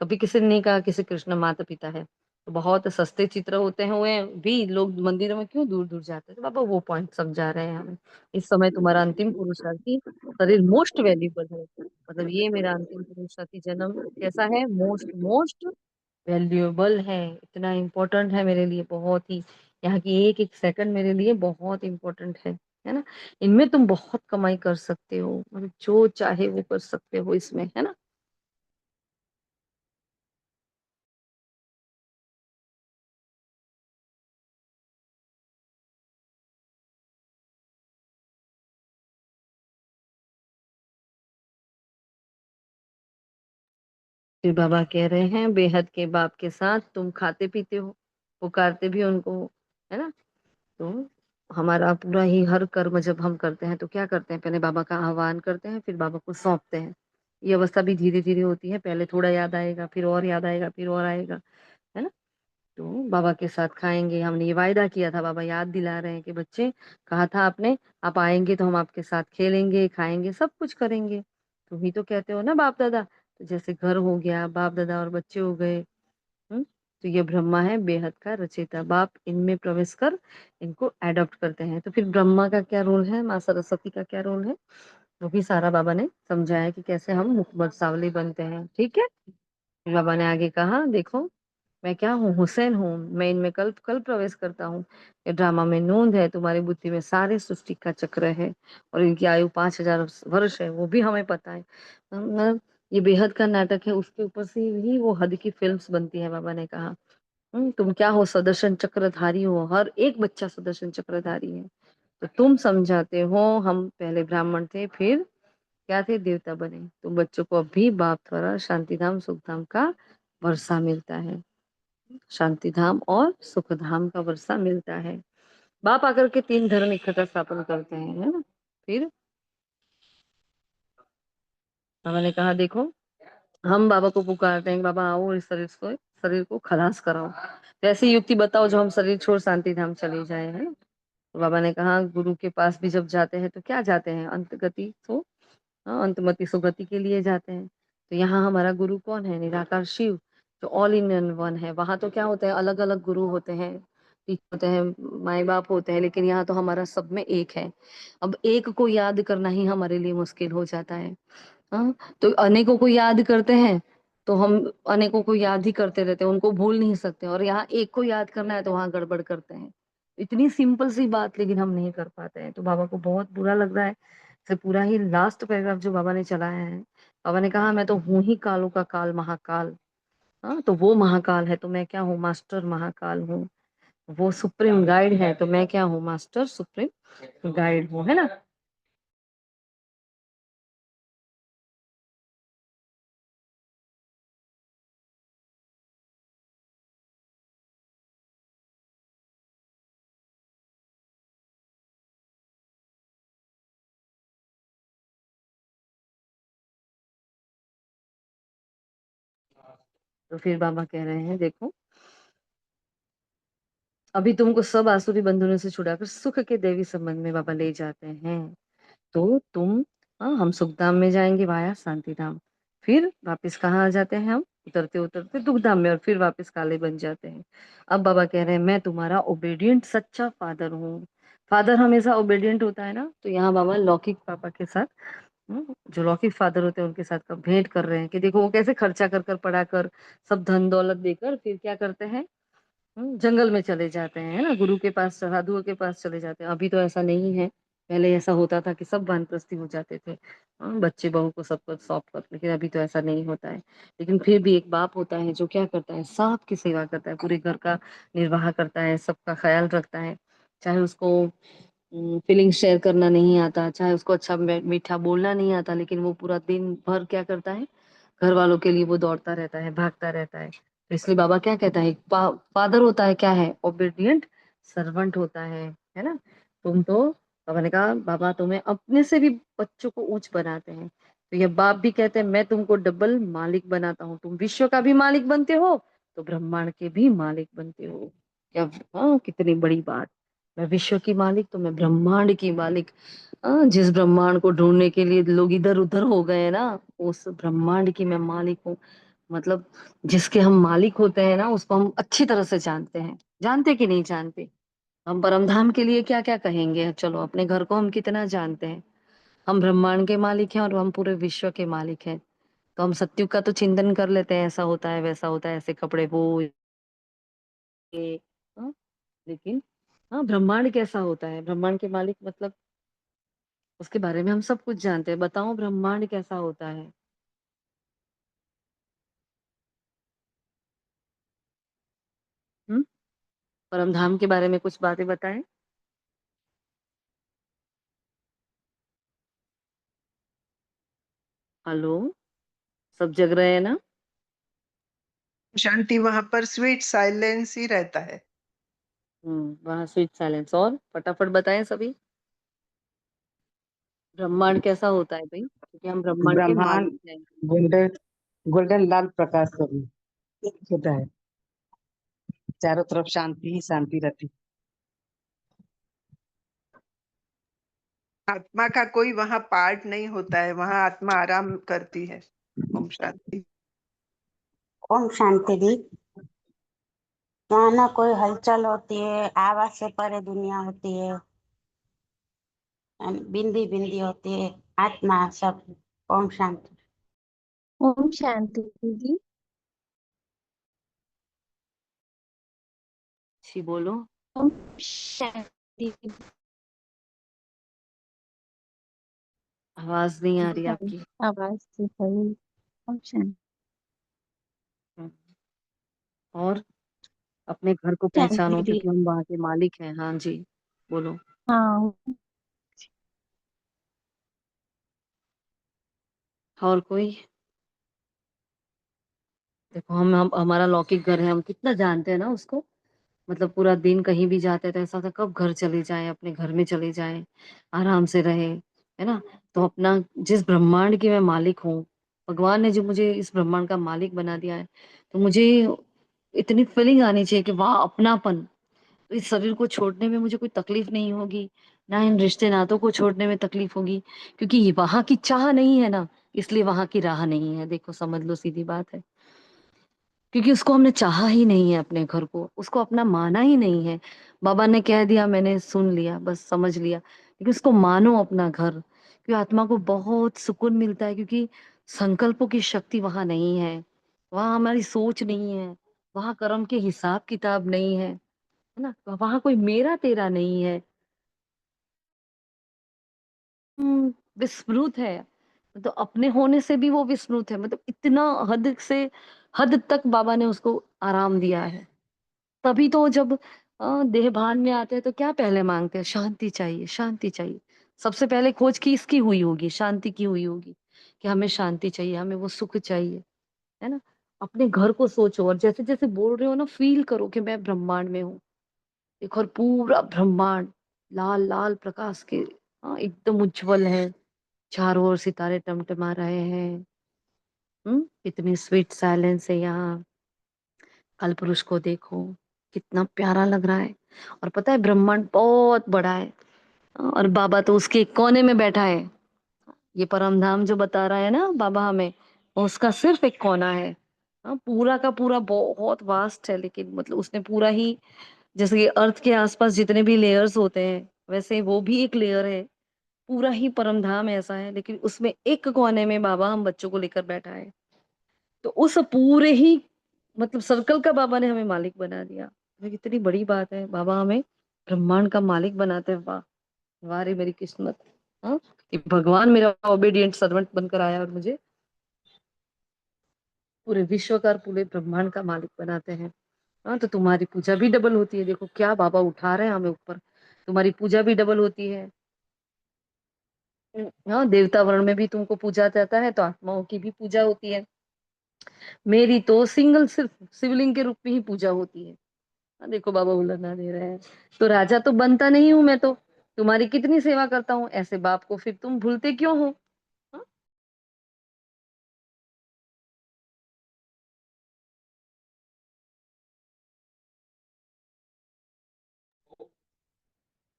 Speaker 1: कभी किसी ने नहीं कहा कि श्री कृष्ण माता पिता है। तो बहुत सस्ते चित्र होते हैं हुए भी लोग मंदिरों में क्यों दूर दूर जाते हैं, तो बाबा वो पॉइंट समझा रहे हैं हमें। इस समय तुम्हारा अंतिम पुरुषार्थी शरीर मोस्ट वैल्यूबल है, मतलब ये मेरा अंतिम पुरुषार्थी जन्म कैसा है, मोस्ट मोस्ट वैल्यूएबल है, इतना इम्पोर्टेंट है मेरे लिए, बहुत ही। यहाँ की एक एक सेकंड मेरे लिए बहुत इम्पोर्टेंट है। है ना। इनमें तुम बहुत कमाई कर सकते हो, मतलब जो चाहे वो कर सकते हो इसमें, है ना। फिर बाबा कह रहे हैं बेहद के बाप के साथ तुम खाते पीते हो, पुकारते भी उनको, है ना। तो हमारा पूरा ही हर कर्म जब हम करते हैं तो क्या करते हैं, पहले बाबा का आह्वान करते हैं, फिर बाबा को सौंपते हैं। ये अवस्था भी धीरे धीरे होती है, पहले थोड़ा याद आएगा, फिर और याद आएगा, फिर और आएगा, है ना। तो बाबा के साथ खाएंगे, हमने ये वायदा किया था, बाबा याद दिला रहे हैं कि बच्चे, कहा था आपने, आप आएंगे तो हम आपके साथ खेलेंगे, खाएंगे, सब कुछ करेंगे। तुम ही तो कहते हो ना बाप दादा। तो जैसे घर हो गया, बाप दादा और बच्चे हो गए। तो ये ब्रह्मा है बेहद का रचयिता, बाप इनमें प्रवेश कर इनको एडॉप्ट करते हैं। तो फिर ब्रह्मा का क्या रोल है, माँ सरस्वती का क्या रोल है, वो भी सारा बाबा ने समझाया कि कैसे हम मुकम्मल सावली बनते हैं। ठीक है। फिर बाबा ने आगे कहा देखो, मैं क्या हूँ, हुसैन हूँ, मैं इनमें कल कल प्रवेश करता हूँ। ये ड्रामा में नोंद है, तुम्हारी बुद्धि में सारे सृष्टि का चक्र है, और इनकी आयु 5000 वर्ष है, वो भी हमें पता है। मतलब ये बेहद का नाटक है, उसके ऊपर से ही वो हद की फिल्म्स बनती है। बाबा ने कहा तुम क्या हो, सुदर्शन चक्रधारी हो, हर एक बच्चा सुदर्शन चक्रधारी है। तो तुम समझाते हो हम पहले ब्राह्मण थे, फिर क्या थे, देवता बने। तुम बच्चों को अभी बाप द्वारा शांतिधाम सुखधाम का वर्षा मिलता है, शांतिधाम और सुखधाम का वर्षा मिलता है। बाप आकर के 3 धर्म इकट्ठा स्थापन करते हैं, है ना। फिर बाबा ने कहा देखो, हम बाबा को पुकारते हैं, बाबा आओ इस शरीर को खलास कराओ, तो ऐसी युक्ति बताओ जो हम शरीर छोड़ शांति धाम चले जाए, है ना। तो बाबा ने कहा गुरु के पास भी जब जाते हैं तो क्या जाते हैं, अंतगति सो, अंतमति सुगति के लिए जाते हैं। तो यहाँ हमारा गुरु कौन है, निराकार शिव, जो ऑल इन वन है। वहां तो क्या होता है, अलग अलग गुरु होते हैं, टीचर होते हैं, माए बाप होते हैं, लेकिन यहाँ तो हमारा सब में एक है। अब एक को याद करना ही हमारे लिए मुश्किल हो जाता है। हाँ, तो अनेकों को याद करते हैं, तो हम अनेकों को याद ही करते रहते हैं, उनको भूल नहीं सकते। और यहाँ एक को याद करना है तो वहां गड़बड़ करते हैं। इतनी सिंपल सी बात लेकिन हम नहीं कर पाते हैं, तो बाबा को बहुत बुरा लग रहा है। से पूरा ही लास्ट पैराग्राफ जो बाबा ने चलाया है, बाबा ने कहा मैं तो हूं ही कालों का काल, महाकाल। हाँ, तो वो महाकाल है तो मैं क्या हूँ, मास्टर महाकाल हूँ। वो सुप्रीम गाइड है तो मैं क्या हूँ, मास्टर सुप्रीम गाइड हूँ, है ना। तो फिर बाबा कह रहे हैं देखो, अभी तुमको सब आसुरी बंधनों से छुड़ाकर सुख के देवी संबंध में बाबा ले जाते हैं। तो तुम, हाँ, हम सुखधाम में जाएंगे वाया शांतिधाम, फिर वापस कहाँ आ जाते हैं हम, उतरते उतरते दुखधाम में, और फिर वापस काले बन जाते हैं। अब बाबा कह रहे हैं मैं तुम्हारा ओबेडिएंट सच्चा फादर हूँ। फादर हमेशा ओबेडिएंट होता है ना, तो यहाँ बाबा लौकिक पापा के साथ, जो लौकिक फादर होते हैं उनके साथ का भेंट कर रहे हैं कि देखो वो कैसे खर्चा कर कर पढ़ा कर सब धन दौलत देकर फिर क्या करते हैं, जंगल में चले जाते हैं, है ना, गुरु के पास, साधुओं के पास चले जाते हैं। अभी तो ऐसा नहीं है, पहले ऐसा होता था कि सब वानप्रस्थी हो जाते थे, बच्चे बहू को सबको सौंप कर, लेकिन अभी तो ऐसा नहीं होता है। लेकिन फिर भी एक बाप होता है जो क्या करता है, सबकी सेवा करता है, पूरे घर का निर्वाह करता है, सबका ख्याल रखता है। चाहे उसको फीलिंग शेयर करना नहीं आता, चाहे उसको अच्छा मीठा बोलना नहीं आता, लेकिन वो पूरा दिन भर क्या करता है, घर वालों के लिए वो दौड़ता रहता है, भागता रहता है। तो इसलिए बाबा क्या कहता है, फादर होता है क्या है, ओबीडिएंट सर्वेंट होता है ना। तुम तो, बाबा ने कहा बाबा तुम्हें अपने से भी बच्चों को ऊंच बनाते हैं, तो ये बाप भी कहते हैं मैं तुमको डबल मालिक बनाता हूँ, तुम विश्व का भी मालिक बनते हो तो ब्रह्मांड के भी मालिक बनते हो। क्या, हाँ, कितनी बड़ी बात। मैं विश्व की मालिक तो मैं ब्रह्मांड की मालिक। जिस ब्रह्मांड को ढूंढने के लिए लोग इधर उधर हो गए ना, उस ब्रह्मांड की मैं मालिक हूँ। मतलब जिसके हम मालिक होते हैं ना, उसको हम अच्छी तरह से जानते हैं, जानते कि नहीं जानते। हम परमधाम के लिए क्या क्या कहेंगे, चलो अपने घर को हम कितना जानते हैं। हम ब्रह्मांड के मालिक हैं और हम पूरे विश्व के मालिक हैं। तो हम सत्युग का तो चिंतन कर लेते हैं, ऐसा होता है वैसा होता है, ऐसे कपड़े वो ये, हाँ, लेकिन हाँ, ब्रह्मांड कैसा होता है, ब्रह्मांड के मालिक मतलब उसके बारे में हम सब कुछ जानते हैं। बताओ ब्रह्मांड कैसा होता है? हुँ? परमधाम के बारे में कुछ बातें बताएँ? हेलो, सब जग रहे हैं ना?
Speaker 4: शांति, वहां पर स्वीट साइलेंस ही रहता है।
Speaker 1: वहाँ स्वीट साइलेंस। और फटाफट बताएँ सभी, ब्रह्मांड कैसा होता है भई? क्योंकि हम ब्रह्मांड के
Speaker 9: ब्रह्मांड
Speaker 1: मालिक हैं।
Speaker 9: गोल्डन गोल्डन लाल प्रकाश का भी होता है। चारों तरफ शांति ही शांति रहती।
Speaker 4: आत्मा का कोई वहां पार्ट नहीं होता है, वहां आत्मा आराम करती है। ओम शांति।
Speaker 8: ओम शांति दी। यहाँ ना कोई हलचल होती है, आवाज से परे दुनिया होती है, बिंदी बिंदी होती है, आत्मा सब। ओम शांति।
Speaker 5: ओम शांति दीदी।
Speaker 1: अच्छी बोलो।
Speaker 5: ओम शांति।
Speaker 1: आवाज़ नहीं आ रही आपकी।
Speaker 5: आवाज से परे। ओम शांति।
Speaker 1: हुँ, और अपने घर को
Speaker 5: शांति
Speaker 1: पहचानो
Speaker 5: दी।
Speaker 1: क्योंकि हम वहाँ के मालिक हैं। हाँ जी, बोलो।
Speaker 5: हाँ।
Speaker 1: और कोई? देखो हम हमारा लौकिक घर है, हम कितना जानते हैं ना उसको। मतलब पूरा दिन कहीं भी जाते थे, ऐसा था कब घर चले जाएँ, अपने घर में चले जाएँ, आराम से रहें, है ना? तो अपना जिस ब्रह्मांड की मैं मालिक हूँ, भगवान ने जो मुझे इस ब्रह्मांड का मालिक बना दिया है, तो मुझे इतनी फीलिंग आनी चाहिए कि वाह! अपनापन। तो इस शरीर को छोड़ने में मुझे कोई तकलीफ नहीं होगी, ना इन रिश्ते-नातों को छोड़ने में तकलीफ होगी, क्योंकि ये वहाँ की चाह नहीं है ना, इसलिए वहाँ की राह नहीं है। देखो समझ लो, सीधी बात है। क्योंकि उसको हमने चाहा ही नहीं है अपने घर को, उसको अपना माना ही नहीं है। बाबा ने कह दिया, मैंने सुन लिया, बस समझ लिया, लेकिन उसको मानो अपना घर, क्योंकि आत्मा को बहुत सुकून मिलता है, क्योंकि संकल्पों की शक्ति वहाँ नहीं है, वहाँ हमारी सोच नहीं है, वहाँ कर्म के हिसाब-किताब नहीं है, है ना? वहाँ कोई मेरा-तेरा नहीं है। विस्मृत है, तो अपने होने से भी वो विस्मृत है, मतलब इतना हद तक बाबा ने उसको आराम दिया है। तभी तो जब देह भान में आते हैं तो क्या पहले मांगते हैं? शांति चाहिए, शांति चाहिए। सबसे पहले खोज किसकी हुई होगी? शांति की हुई होगी, कि हमें शांति चाहिए, हमें वो सुख चाहिए, है ना? अपने घर को सोचो और जैसे-जैसे बोल रहे हो ना, फ़ील करो कि मैं ब्रह्मांड में हूँ। देखो, और पूरा ब्रह्मांड लाल-लाल प्रकाश के एकदम उज्ज्वल है। चारों ओर सितारे टमटमा रहे हैं। कितनी स्वीट साइलेंस है यहाँ। कालपुरुष को देखो, कितना प्यारा लग रहा है। और पता है ब्रह्मांड बहुत बड़ा है, और बाबा तो उसके एक कोने में बैठा है। ये परम धाम जो बता रहा है ना बाबा हमें, वो उसका सिर्फ एक कोना है। पूरा का पूरा बहुत वास्ट है, लेकिन मतलब उसने पूरा ही, जैसे कि अर्थ के आसपास जितने भी लेयर्स होते हैं, वैसे वो भी एक लेयर है। पूरा ही परम धाम ऐसा है, लेकिन उसमें एक कोने में बाबा हम बच्चों को लेकर बैठा है। तो उस पूरे ही मतलब सर्कल का बाबा ने हमें मालिक बना दिया। ये कितनी बड़ी बात है, बाबा हमें ब्रह्मांड का मालिक बनाते हैं। वाह! वाह रे मेरी किस्मत! हाँ, कि भगवान मेरा ओबीडिएंट सर्वेंट बनकर आया और मुझे पूरे विश्व का और पूरे ब्रह्मांड का मालिक बनाते हैं। तो तुम्हारी पूजा भी डबल होती है। देखो क्या बाबा उठा रहे हैं हमें ऊपर। तुम्हारी पूजा भी डबल होती है। देवता वर्ण में भी तुमको पूजा जाता है, तो आत्माओं की भी पूजा होती है। मेरी तो सिंगल सिर्फ शिवलिंग के रूप में ही पूजा होती है। देखो बाबा उलझना दे रहे हैं। तो राजा तो बनता नहीं हूँ मैं तो, तुम्हारी कितनी सेवा करता हूँ, ऐसे बाप को फिर तुम भूलते क्यों हो? हाँ?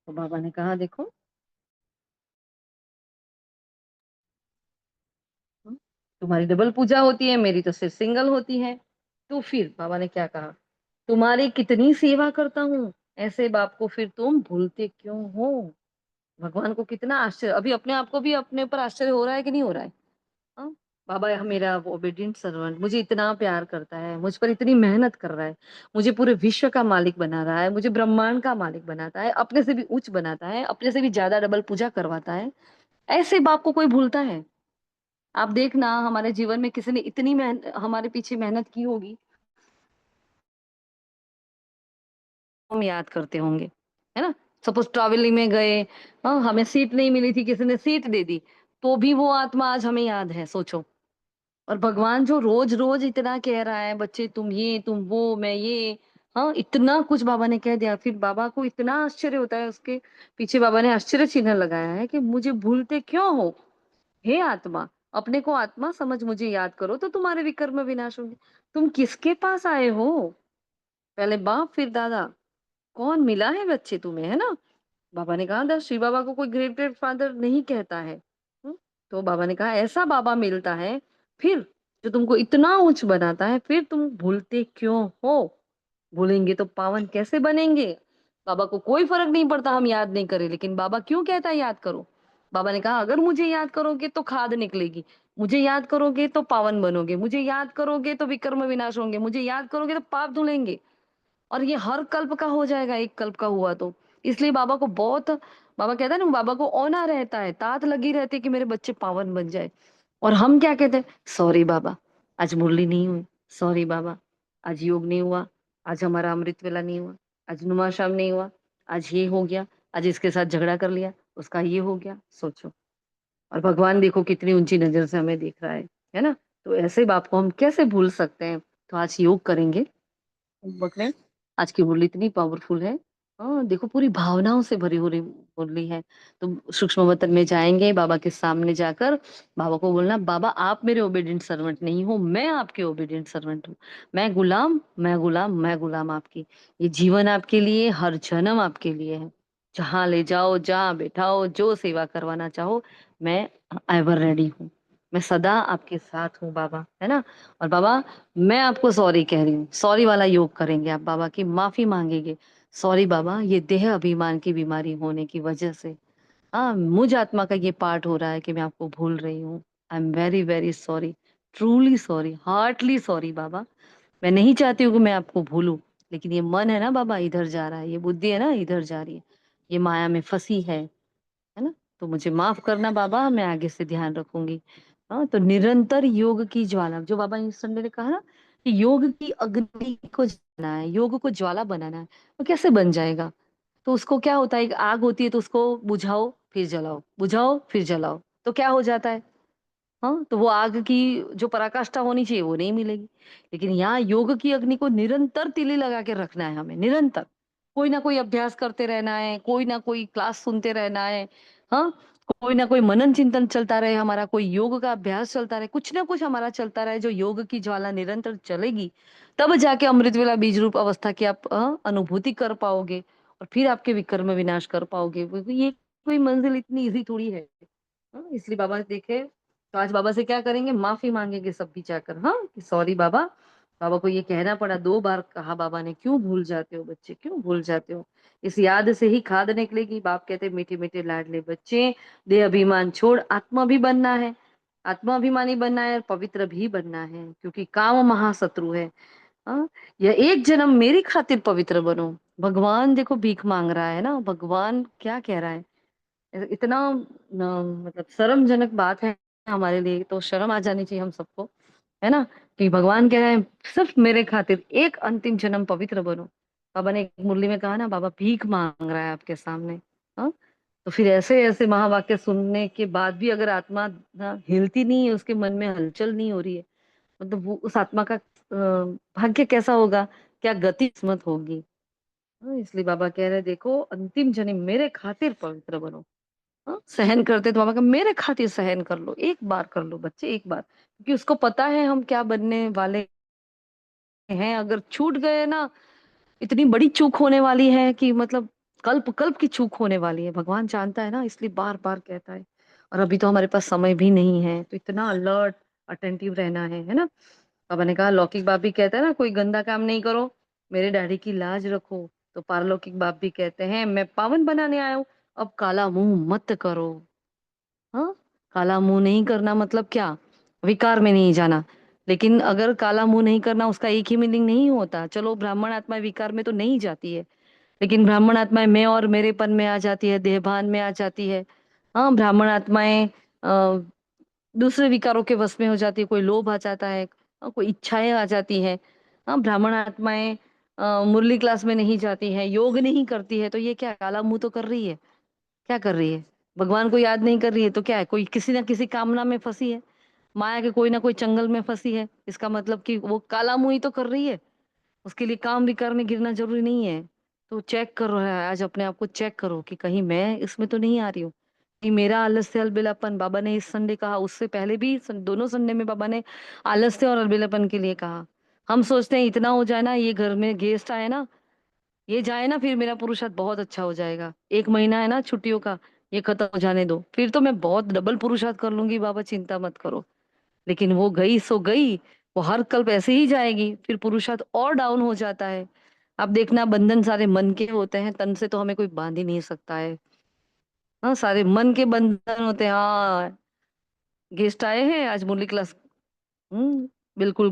Speaker 1: तो बाबा ने कहा देखो, तुम्हारी डबल पूजा होती है, मेरी तो सिर्फ सिंगल होती है। तो फिर बाबा ने क्या कहा, तुम्हारी कितनी सेवा करता हूँ, ऐसे बाप को फिर तुम भूलते क्यों हो? भगवान को कितना आश्चर्य, अभी अपने आप को भी अपने ऊपर आश्चर्य हो रहा है कि नहीं हो रहा है? हाँ, बाबा मेरा ओबीडिएंट सर्वेंट मुझे इतना प्यार करता है, मुझ पर इतनी मेहनत कर रहा है, मुझे पूरे विश्व का मालिक बना रहा है, मुझे ब्रह्मांड का मालिक बनाता है, अपने से भी उच्च बनाता है, अपने से भी ज्यादा डबल पूजा करवाता है। ऐसे बाप को कोई भूलता है? आप देखना, हमारे जीवन में किसी ने इतनी हमारे पीछे मेहनत की होगी, हम याद करते होंगे, है ना? सपोज ट्रैवलिंग में गए, हाँ, हमें सीट नहीं मिली थी, किसी ने सीट दे दी, तो भी वो आत्मा आज हमें याद है, सोचो। और भगवान जो रोज रोज इतना कह रहा है, बच्चे तुम ये तुम वो मैं ये, हाँ, इतना कुछ बाबा ने कह दिया, फिर बाबा को इतना आश्चर्य होता है, उसके पीछे बाबा ने आश्चर्य चिन्ह लगाया है कि मुझे भूलते क्यों हो हे आत्मा, अपने को आत्मा समझ, मुझे याद करो तो तुम्हारे विकर्म विनाश होंगे। तुम किसके पास आए हो? पहले बाप फिर दादा, कौन मिला है बच्चे तुम्हें, है ना? बाबा ने कहा था श्री बाबा को कोई ग्रेट ग्रेट फादर नहीं कहता है। तो बाबा ने कहा ऐसा बाबा मिलता है, फिर जो तुमको इतना उच्च बनाता है, फिर तुम भूलते क्यों हो? भूलेंगे तो पावन कैसे बनेंगे? बाबा को कोई फर्क नहीं पड़ता हम याद नहीं करें, लेकिन बाबा क्यों कहता है याद करो? बाबा ने कहा अगर मुझे याद करोगे तो खाद निकलेगी, मुझे याद करोगे तो पावन बनोगे, मुझे याद करोगे तो विकर्म विनाश होंगे, मुझे याद करोगे तो पाप धुलेंगे। और ये हर कल्प का हो जाएगा, एक कल्प का हुआ तो। इसलिए बाबा को बहुत, बाबा कहता है ना, बाबा को औना रहता है, तात लगी रहती है कि मेरे बच्चे पावन बन जाए। और हम क्या कहते हैं, सॉरी बाबा, आज मुरली नहीं हुई, सॉरी बाबा, आज योग नहीं हुआ, आज हमारा अमृत वेला नहीं हुआ, आज नुमा शाम नहीं हुआ, आज ये हो गया, आज इसके साथ झगड़ा कर लिया, उसका ये हो गया, सोचो। और भगवान देखो कितनी ऊंची नजर से हमें देख रहा है ना? तो ऐसे बाप को हम कैसे भूल सकते हैं? तो आज योग करेंगे, पकड़े। आज की मुरली इतनी पावरफुल है, हाँ, देखो पूरी भावनाओं से भरी हुई मुरली है। तो सूक्ष्म वतन में जाएंगे, बाबा के सामने जाकर बाबा को बोलना, बाबा आप मेरे ओबीडिएंट सर्वेंट नहीं हो, मैं आपके ओबीडिएंट सर्वेंट हूँ। मैं गुलाम, मैं गुलाम, मैं गुलाम आपकी। ये जीवन आपके लिए, हर जन्म आपके लिए है। जहाँ ले जाओ, जहाँ बैठाओ, जो सेवा करवाना चाहो, मैं एवर रेडी हूँ। मैं सदा आपके साथ हूँ बाबा, है ना? और बाबा, मैं आपको सॉरी कह रही हूँ, सॉरी वाला योग करेंगे, आप बाबा की माफी मांगेंगे। सॉरी बाबा, ये देह अभिमान की बीमारी होने की वजह से, हाँ, मुझ आत्मा का ये पार्ट हो रहा है कि मैं आपको भूल रही हूँ। I am very very sorry, truly sorry, heartly sorry बाबा। मैं नहीं चाहती हूँ कि मैं आपको भूलूं, लेकिन ये मन है ना बाबा, इधर जा रहा है, ये बुद्धि है ना, इधर जा रही है, ये माया में फंसी है ना? तो मुझे माफ करना बाबा, मैं आगे से ध्यान रखूंगी। हाँ, तो निरंतर योग की ज्वाला, जो बाबा इस संडे ने कहा ना कि योग की अग्नि को जलाना है, योग को ज्वाला बनाना है, वो कैसे बन जाएगा? तो उसको क्या होता है, एक आग होती है तो उसको बुझाओ फिर जलाओ, बुझाओ फिर जलाओ, तो क्या हो जाता है? हाँ, तो वो आग की जो पराकाष्ठा होनी चाहिए वो नहीं मिलेगी। लेकिन यहाँ योग की अग्नि को निरंतर तीली लगा के रखना है हमें, निरंतर कोई ना कोई अभ्यास करते रहना है, कोई ना कोई क्लास सुनते रहना है। हाँ, कोई ना कोई मनन चिंतन चलता रहे हमारा, कोई योग का अभ्यास चलता रहे, कुछ ना कुछ हमारा चलता रहे, जो योग की ज्वाला निरंतर चलेगी, तब जाके अमृत वेला बीज रूप अवस्था की आप अनुभूति कर पाओगे, और फिर आपके विकर्म विनाश कर पाओगे। ये कोई मंजिल इतनी इजी थोड़ी है। हाँ, इसलिए बाबा देखे, तो आज बाबा से क्या करेंगे, माफी मांगेंगे सब भी जाकर, हाँ, कि सॉरी बाबा। बाबा को ये कहना पड़ा, 2 बार कहा बाबा ने, क्यों भूल जाते हो बच्चे, क्यों भूल जाते हो? इस याद से ही खाद निकलेगी। बाप कहते मीठे मीठे लाडले बच्चे, देह अभिमान छोड़ आत्मा भी बनना है, आत्मा अभिमानी बनना है, और पवित्र भी बनना है, क्योंकि काम महाशत्रु है। हाँ, यह एक जन्म मेरी खातिर पवित्र बनो। भगवान देखो भीख मांग रहा है ना, भगवान क्या कह रहा है? इतना मतलब शर्मजनक बात है हमारे लिए, तो शर्म आ जानी चाहिए हम सबको, है ना? कि भगवान कह रहे हैं सिर्फ मेरे खातिर एक अंतिम जन्म पवित्र बनो। बाबा ने एक मुरली में कहा ना, बाबा भीख मांग रहा है आपके सामने। हाँ, तो फिर ऐसे ऐसे महावाक्य सुनने के बाद भी अगर आत्मा हिलती नहीं है, उसके मन में हलचल नहीं हो रही है, मतलब वो उस आत्मा का भाग्य कैसा होगा, क्या गति किस्मत होगी? हाँ, इसलिए बाबा कह रहे हैं देखो, अंतिम जन्म मेरे खातिर पवित्र बनो। हाँ, सहन करते तो बाबा का, मेरे खातिर सहन कर लो, एक बार कर लो बच्चे, एक बार, क्योंकि उसको पता है हम क्या बनने वाले हैं। अगर छूट गए ना, इतनी बड़ी चूक होने वाली है कि मतलब कल्प कल्प की चूक होने वाली है, भगवान जानता है ना, इसलिए बार बार कहता है। और अभी तो हमारे पास समय भी नहीं है, तो इतना अलर्ट अटेंटिव रहना है ना? बाबा ने कहा, लौकिक बाप भी कहता है ना, कोई गंदा काम नहीं करो, मेरे डैडी की लाज रखो। तो पारलौकिक बाप भी कहते हैं, मैं पावन बनाने आया हूँ, अब काला मुंह मत करो। हाँ, काला मुंह नहीं करना मतलब क्या? विकार में नहीं जाना। लेकिन अगर काला मुंह नहीं करना, उसका एक ही मीनिंग नहीं होता। चलो, ब्राह्मण आत्मा विकार में तो नहीं जाती है, लेकिन ब्राह्मण आत्मा मैं और मेरेपन में आ जाती है, देहभान में आ जाती है। हाँ, ब्राह्मण आत्माएं दूसरे विकारों के वश में हो जाती है, कोई लोभ आ जाता है, कोई इच्छाएं आ जाती है। हाँ, ब्राह्मण आत्माएं मुरली क्लास में नहीं जाती है, योग नहीं करती है, तो ये क्या काला मुंह तो कर रही है। क्या कर रही है? भगवान को याद नहीं कर रही है तो क्या है, कोई किसी ना किसी कामना में फंसी है, माया के कोई ना कोई चंगल में फंसी है। इसका मतलब कि वो काला मुंह ही तो कर रही है। उसके लिए काम विकार में गिरना जरूरी नहीं है। तो चेक करो, है आज अपने आप को चेक करो कि कहीं मैं इसमें तो नहीं आ रही हूँ कि मेरा आलस्य अलबेलापन। बाबा ने इस संडे कहा, उससे पहले भी दोनों संडे में बाबा ने आलस्य और अलबेलापन के लिए कहा। हम सोचते हैं इतना हो जाए ना, ये घर में गेस्ट आए ना, ये जाए ना, फिर मेरा पुरुषार्थ बहुत अच्छा हो जाएगा। एक महीना है ना छुट्टियों का, ये खत्म हो जाने दो, फिर तो मैं बहुत डबल पुरुषार्थ कर लूंगी बाबा, चिंता मत करो। लेकिन वो गई सो गई, वो हर कल्प ऐसे ही जाएगी, फिर पुरुषार्थ और डाउन हो जाता है। अब देखना, बंधन सारे मन के होते हैं, तन से तो हमें कोई बांध ही नहीं सकता है। हाँ, सारे मन के बंधन होते हैं। हाँ, गेस्ट आए हैं आज मुरली क्लास। बिल्कुल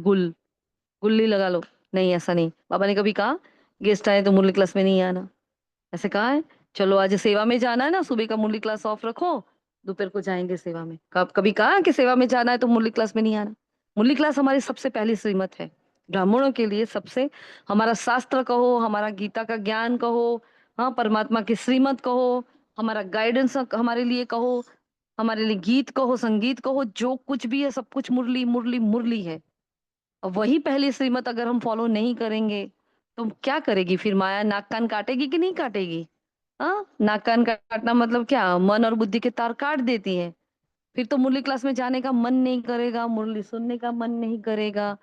Speaker 1: गुल्ली लगा लो। नहीं, ऐसा नहीं, बाबा ने कभी कहा गेस्ट आए तो मुरली क्लास में नहीं आना। ऐसे कहा है? चलो आज सेवा में जाना है ना, सुबह का मुरली क्लास ऑफ रखो, दोपहर को जाएंगे सेवा में। कब कभी कहा कि सेवा में जाना है तो मुरली क्लास में नहीं आना? मुरली क्लास हमारी सबसे पहली श्रीमत है, ब्राह्मणों के लिए सबसे। हमारा शास्त्र कहो, हमारा गीता का ज्ञान कहो, हाँ, परमात्मा की श्रीमत कहो, हमारा गाइडेंस हमारे लिए कहो, हमारे लिए गीत कहो, संगीत कहो, जो कुछ भी है सब कुछ मुरली मुरली मुरली है। और वही पहली श्रीमत अगर हम फॉलो नहीं करेंगे तो क्या करेगी फिर माया? नाक कान काटेगी कि नहीं काटेगी? हाँ, नाक कान काटना मतलब क्या? मन और बुद्धि के तार काट देती है। फिर तो मुरली क्लास में जाने का मन नहीं करेगा, मुरली सुनने का मन नहीं करेगा,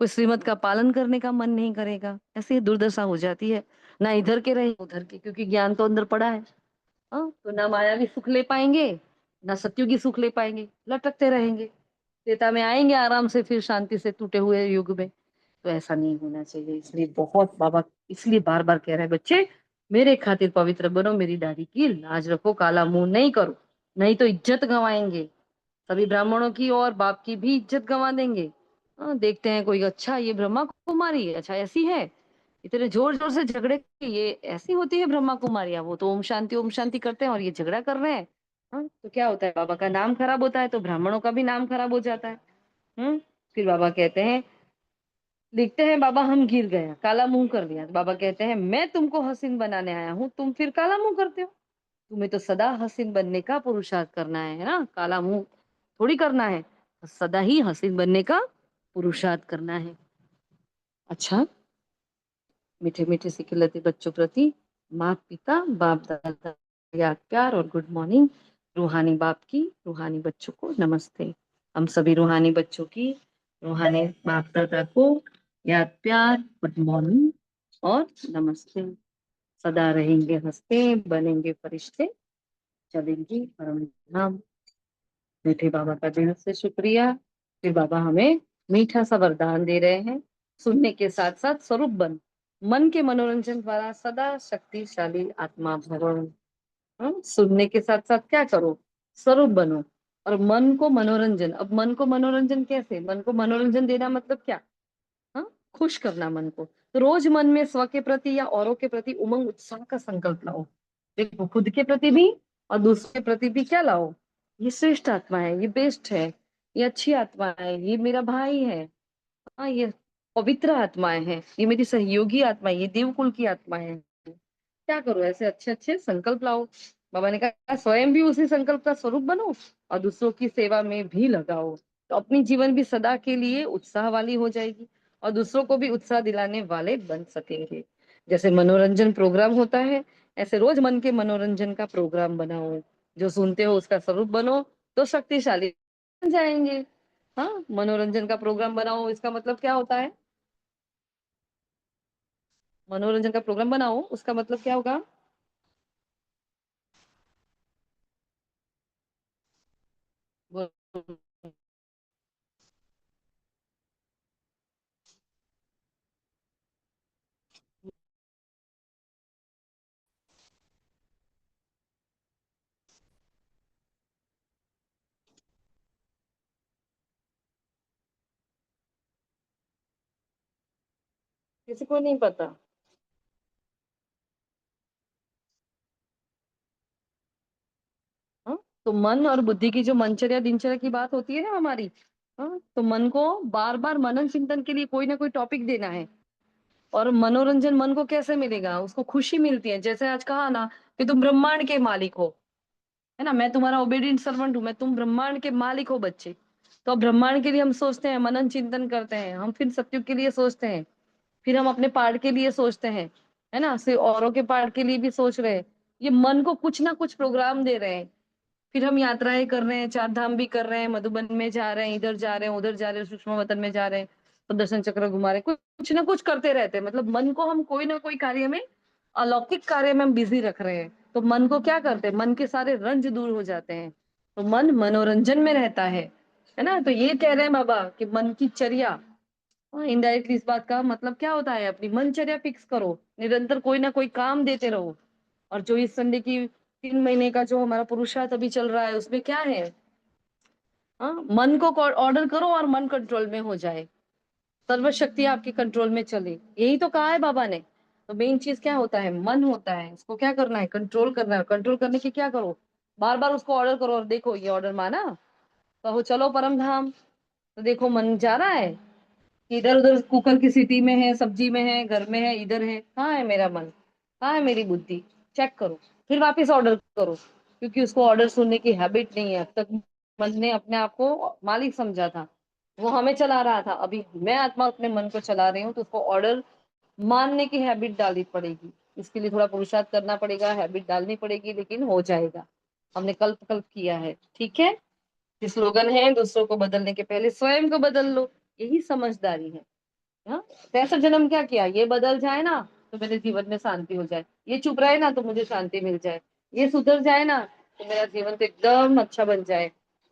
Speaker 1: कोई श्रीमत का पालन करने का मन नहीं करेगा। ऐसी दुर्दशा हो जाती है। ना इधर के रहे उधर के, क्योंकि ज्ञान तो अंदर पड़ा है। हाँ, तो ना मायावी सुख ले पाएंगे, ना सत्युगी सुख ले पाएंगे, लटकते रहेंगे। त्रेता में आएंगे आराम से, फिर शांति से टूटे हुए युग में। तो ऐसा नहीं होना चाहिए। इसलिए बहुत बाबा इसलिए बार बार कह रहे हैं, बच्चे मेरे खातिर पवित्र बनो, मेरी दाढ़ी की लाज रखो, काला मुंह नहीं करो, नहीं तो इज्जत गंवाएंगे। सभी ब्राह्मणों की और बाप की भी इज्जत गंवा देंगे। हाँ, देखते हैं कोई, अच्छा ये ब्रह्मा कुमारी है, अच्छा ऐसी है, इतने जोर जोर से झगड़े, ये ऐसी होती है ब्रह्मा कुमारियां, वो तो ओम शांति करते हैं और ये झगड़ा कर रहे हैं। हाँ, तो क्या होता है? बाबा का नाम खराब होता है, तो ब्राह्मणों का भी नाम खराब हो जाता है। फिर बाबा कहते हैं, लिखते हैं, बाबा हम गिर गए, काला मुंह कर दिया, तो बाबा कहते हैं मैं तुमको हसीन बनाने आया हूँ, तुम फिर काला मुंह करते हो। तुम्हें तो सदा हसीन बनने का पुरुषार्थ करना है ना, काला मुंह थोड़ी करना है। सदा ही हसीन बनने का पुरुषार्थ करना है। अच्छा, मीठे मीठे से खिलते बच्चों प्रति माँ पिता बाप दादा याद प्यार और गुड मॉर्निंग। रूहानी बाप की रूहानी बच्चों को नमस्ते। हम सभी रूहानी बच्चों की रूहानी बाप दादा को याद प्यार, गुड मॉर्निंग और नमस्ते। सदा रहेंगे हंसते, बनेंगे फरिश्ते, चलेंगे परम धाम। मीठे बाबा का दिल से शुक्रिया। फिर बाबा हमें मीठा सा वरदान दे रहे हैं, सुनने के साथ साथ स्वरूप बन, मन के मनोरंजन द्वारा सदा शक्तिशाली आत्मा भरो। सुनने के साथ साथ क्या करो? स्वरूप बनो। और मन को मनोरंजन, अब मन को मनोरंजन कैसे? मन को मनोरंजन देना मतलब क्या? हाँ, खुश करना मन को। तो रोज मन में स्व के प्रति या औरों के प्रति उमंग उत्साह का संकल्प लाओ। देखो, खुद के प्रति भी और दूसरे के प्रति भी क्या लाओ? ये श्रेष्ठ आत्मा है, ये बेस्ट है, ये अच्छी आत्मा है, ये मेरा भाई है, हाँ, ये पवित्र आत्माएं हैं, ये मेरी सहयोगी आत्मा है, ये देवकुल की आत्मा है। क्या करो? ऐसे अच्छे अच्छे संकल्प लाओ। बाबा ने कहा स्वयं भी उसी संकल्प का स्वरूप बनो और दूसरों की सेवा में भी लगाओ, तो अपनी जीवन भी सदा के लिए उत्साह वाली हो जाएगी और दूसरों को भी उत्साह दिलाने वाले बन सकेंगे। जैसे मनोरंजन प्रोग्राम होता है, ऐसे रोज मन के मनोरंजन का प्रोग्राम बनाओ। जो सुनते हो उसका स्वरूप बनो, तो शक्तिशाली बन जाएंगे। हाँ, मनोरंजन का प्रोग्राम बनाओ, इसका मतलब क्या होता है? मनोरंजन का प्रोग्राम बनाओ, उसका मतलब क्या होगा? किसी को नहीं पता? हाँ, तो मन और बुद्धि की जो मनचर्या दिनचर्या की बात होती है ना हमारी, हाँ, तो मन को बार बार मनन चिंतन के लिए कोई ना कोई टॉपिक देना है। और मनोरंजन मन को कैसे मिलेगा? उसको खुशी मिलती है। जैसे आज कहा ना कि तुम ब्रह्मांड के मालिक हो, है ना, मैं तुम्हारा ओबेडिएंट सर्वेंट हूं, मैं, तुम ब्रह्मांड के मालिक हो बच्चे। तो अब ब्रह्मांड के लिए हम सोचते हैं, मनन चिंतन करते हैं, हम फिर सत्युग के लिए सोचते हैं, फिर हम अपने पार्ट के लिए सोचते हैं, है ना, सिर्फ औरों के पार्ट के लिए भी सोच रहे हैं। ये मन को कुछ ना कुछ प्रोग्राम दे रहे हैं। फिर हम यात्राएं कर रहे हैं, चार धाम भी कर रहे हैं, मधुबन में जा रहे हैं, इधर जा रहे हैं, उधर जा रहे हैं, सूक्ष्म वतन में जा रहे हैं, तो दर्शन चक्र घुमा रहे हैं, कुछ ना कुछ करते रहते हैं। मतलब मन को हम कोई ना कोई कार्य में, अलौकिक कार्य में हम बिजी रख रहे हैं। तो मन को क्या करते हैं? मन के सारे रंज दूर हो जाते हैं, तो मन मनोरंजन में रहता है ना। तो ये कह रहे हैं बाबा कि मन की चर्या, इनडायरेक्टली इस बात का मतलब क्या होता है? अपनी मनचर्या फिक्स करो, निरंतर कोई ना कोई काम देते रहो। और जो इस संडे की 3 महीने का जो हमारा पुरुषार्थ अभी चल रहा है, उसमें क्या है? हाँ, मन को ऑर्डर करो और मन कंट्रोल में हो जाए, सर्वशक्ति आपके कंट्रोल में चले, यही तो कहा है बाबा ने। तो मेन चीज क्या होता है? मन होता है, उसको क्या करना है? कंट्रोल करना है। कंट्रोल करने के क्या करो? बार बार उसको ऑर्डर करो, और देखो ये ऑर्डर माना, कहो चलो परम धाम, तो देखो मन जा रहा है, इधर उधर कुकर की सीटी में है, सब्जी में है, घर में है, इधर है। कहाँ है मेरा मन? कहाँ है मेरी बुद्धि? चेक करो, फिर वापस ऑर्डर करो, क्योंकि उसको ऑर्डर सुनने की हैबिट नहीं है। अब तक मन ने अपने आप को मालिक समझा था, वो हमें चला रहा था। अभी मैं आत्मा अपने मन को चला रही हूँ, तो उसको ऑर्डर मानने की हैबिट डालनी पड़ेगी। इसके लिए थोड़ा पुरुषार्थ करना पड़ेगा, हैबिट डालनी पड़ेगी, लेकिन हो जाएगा। हमने कल्प कल्प किया है, ठीक है। स्लोगन है, दूसरों को बदलने के पहले स्वयं को बदल लो, यही समझदारी है। हाँ, 63 जन्म क्या किया? ये बदल जाए ना तो मेरे जीवन में शांति हो जाए, ये चुप रहे ना तो मुझे शांति मिल जाए, ये सुधर जाए ना तो मेरा जीवन तो एकदम अच्छा बन जाए,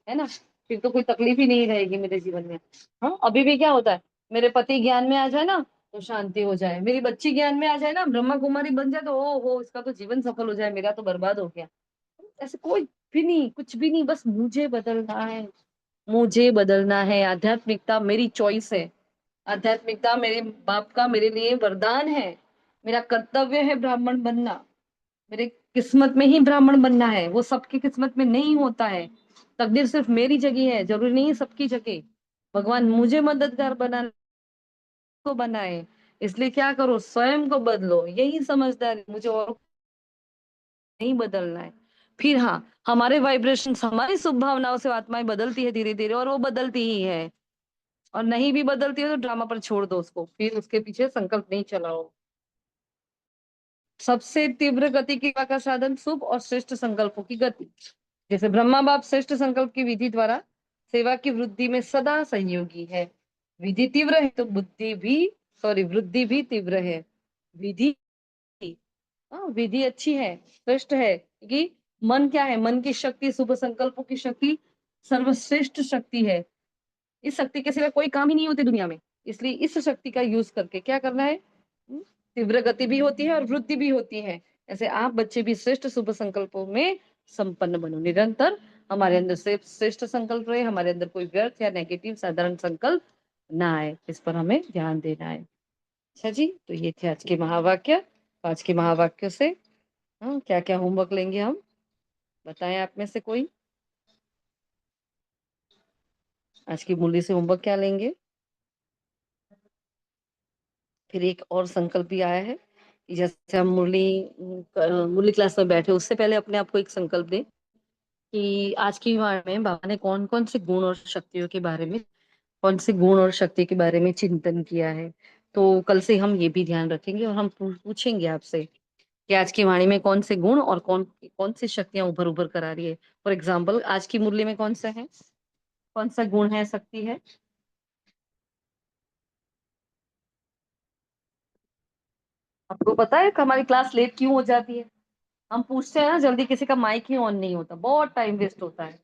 Speaker 1: है ना। फिर तो कोई तकलीफ ही नहीं रहेगी मेरे जीवन में। हाँ, अभी भी क्या होता है? मेरे पति ज्ञान में आ जाए ना तो शांति हो जाए, मेरी बच्ची ज्ञान में आ जाए ना, ब्रह्मा कुमारी बन जाए, तो ओ हो, इसका तो जीवन सफल हो जाए, मेरा तो बर्बाद हो गया। ऐसे कोई भी नहीं, कुछ भी नहीं, बस मुझे बदलना है, मुझे बदलना है। आध्यात्मिकता मेरी चॉइस है, आध्यात्मिकता मेरे बाप का मेरे लिए वरदान है। मेरा कर्तव्य है ब्राह्मण बनना, मेरे किस्मत में ही ब्राह्मण बनना है, वो सबकी किस्मत में नहीं होता है। तकदीर सिर्फ मेरी जगह है, जरूरी नहीं है सबकी जगह। भगवान मुझे मददगार बनाने को बनाए, इसलिए क्या करो? स्वयं को बदलो, यही समझदारी। मुझे और नहीं बदलना है। फिर हाँ, हमारे वाइब्रेशन, हमारी शुभ भावनाओं से आत्माएं बदलती है धीरे धीरे, और वो बदलती ही है। और नहीं भी बदलती है तो ड्रामा पर छोड़ दो उसको, फिर उसके पीछे संकल्प नहीं चलाओ। सबसे तीव्र गति की सेवा का साधन शुभ और श्रेष्ठ संकल्पों की गति। जैसे ब्रह्मा बाप श्रेष्ठ संकल्प की विधि द्वारा सेवा की वृद्धि में सदा सहयोगी है। विधि तीव्र है तो बुद्धि भी, सॉरी, वृद्धि भी तीव्र है। विधि, हाँ, विधि अच्छी है, श्रेष्ठ है, क्योंकि मन क्या है? मन की शक्ति, शुभ संकल्पों की शक्ति सर्वश्रेष्ठ शक्ति है। इस शक्ति के सिवा कोई काम ही नहीं होते दुनिया में। इसलिए इस शक्ति का यूज करके क्या करना है? तीव्र गति भी होती है और वृद्धि भी होती है। ऐसे आप बच्चे भी श्रेष्ठ शुभ संकल्पों में संपन्न बनो। निरंतर हमारे अंदर से श्रेष्ठ संकल्प रहे, हमारे अंदर कोई व्यर्थ या नेगेटिव साधारण संकल्प ना आए, इस पर हमें ध्यान देना है। अच्छा जी, तो ये थे आज के महावाक्य। आज के महावाक्यों से हाँ, क्या क्या होमवर्क लेंगे हम, बताएं आप में से कोई? आज की मुरली से होमवर्क क्या लेंगे? फिर एक और संकल्प भी आया है कि जैसे हम मुरली क्लास में बैठे, उससे पहले अपने आप को एक संकल्प दें कि आज की वाणी में बाबा ने कौन कौन से गुण और शक्तियों के बारे में, कौन से गुण और शक्ति के बारे में चिंतन किया है। तो कल से हम ये भी ध्यान रखेंगे, और हम पूछेंगे आपसे कि आज की वाणी में कौन से गुण और कौन कौन सी शक्तियां उभर उभर करा रही है। फॉर एग्जाम्पल, आज की मुरली में कौन सा है, कौन सा गुण है, शक्ति है? आपको पता है कि हमारी क्लास लेट क्यों हो जाती है? हम पूछते हैं ना जल्दी, किसी का माइक ही ऑन नहीं होता, बहुत टाइम वेस्ट होता है।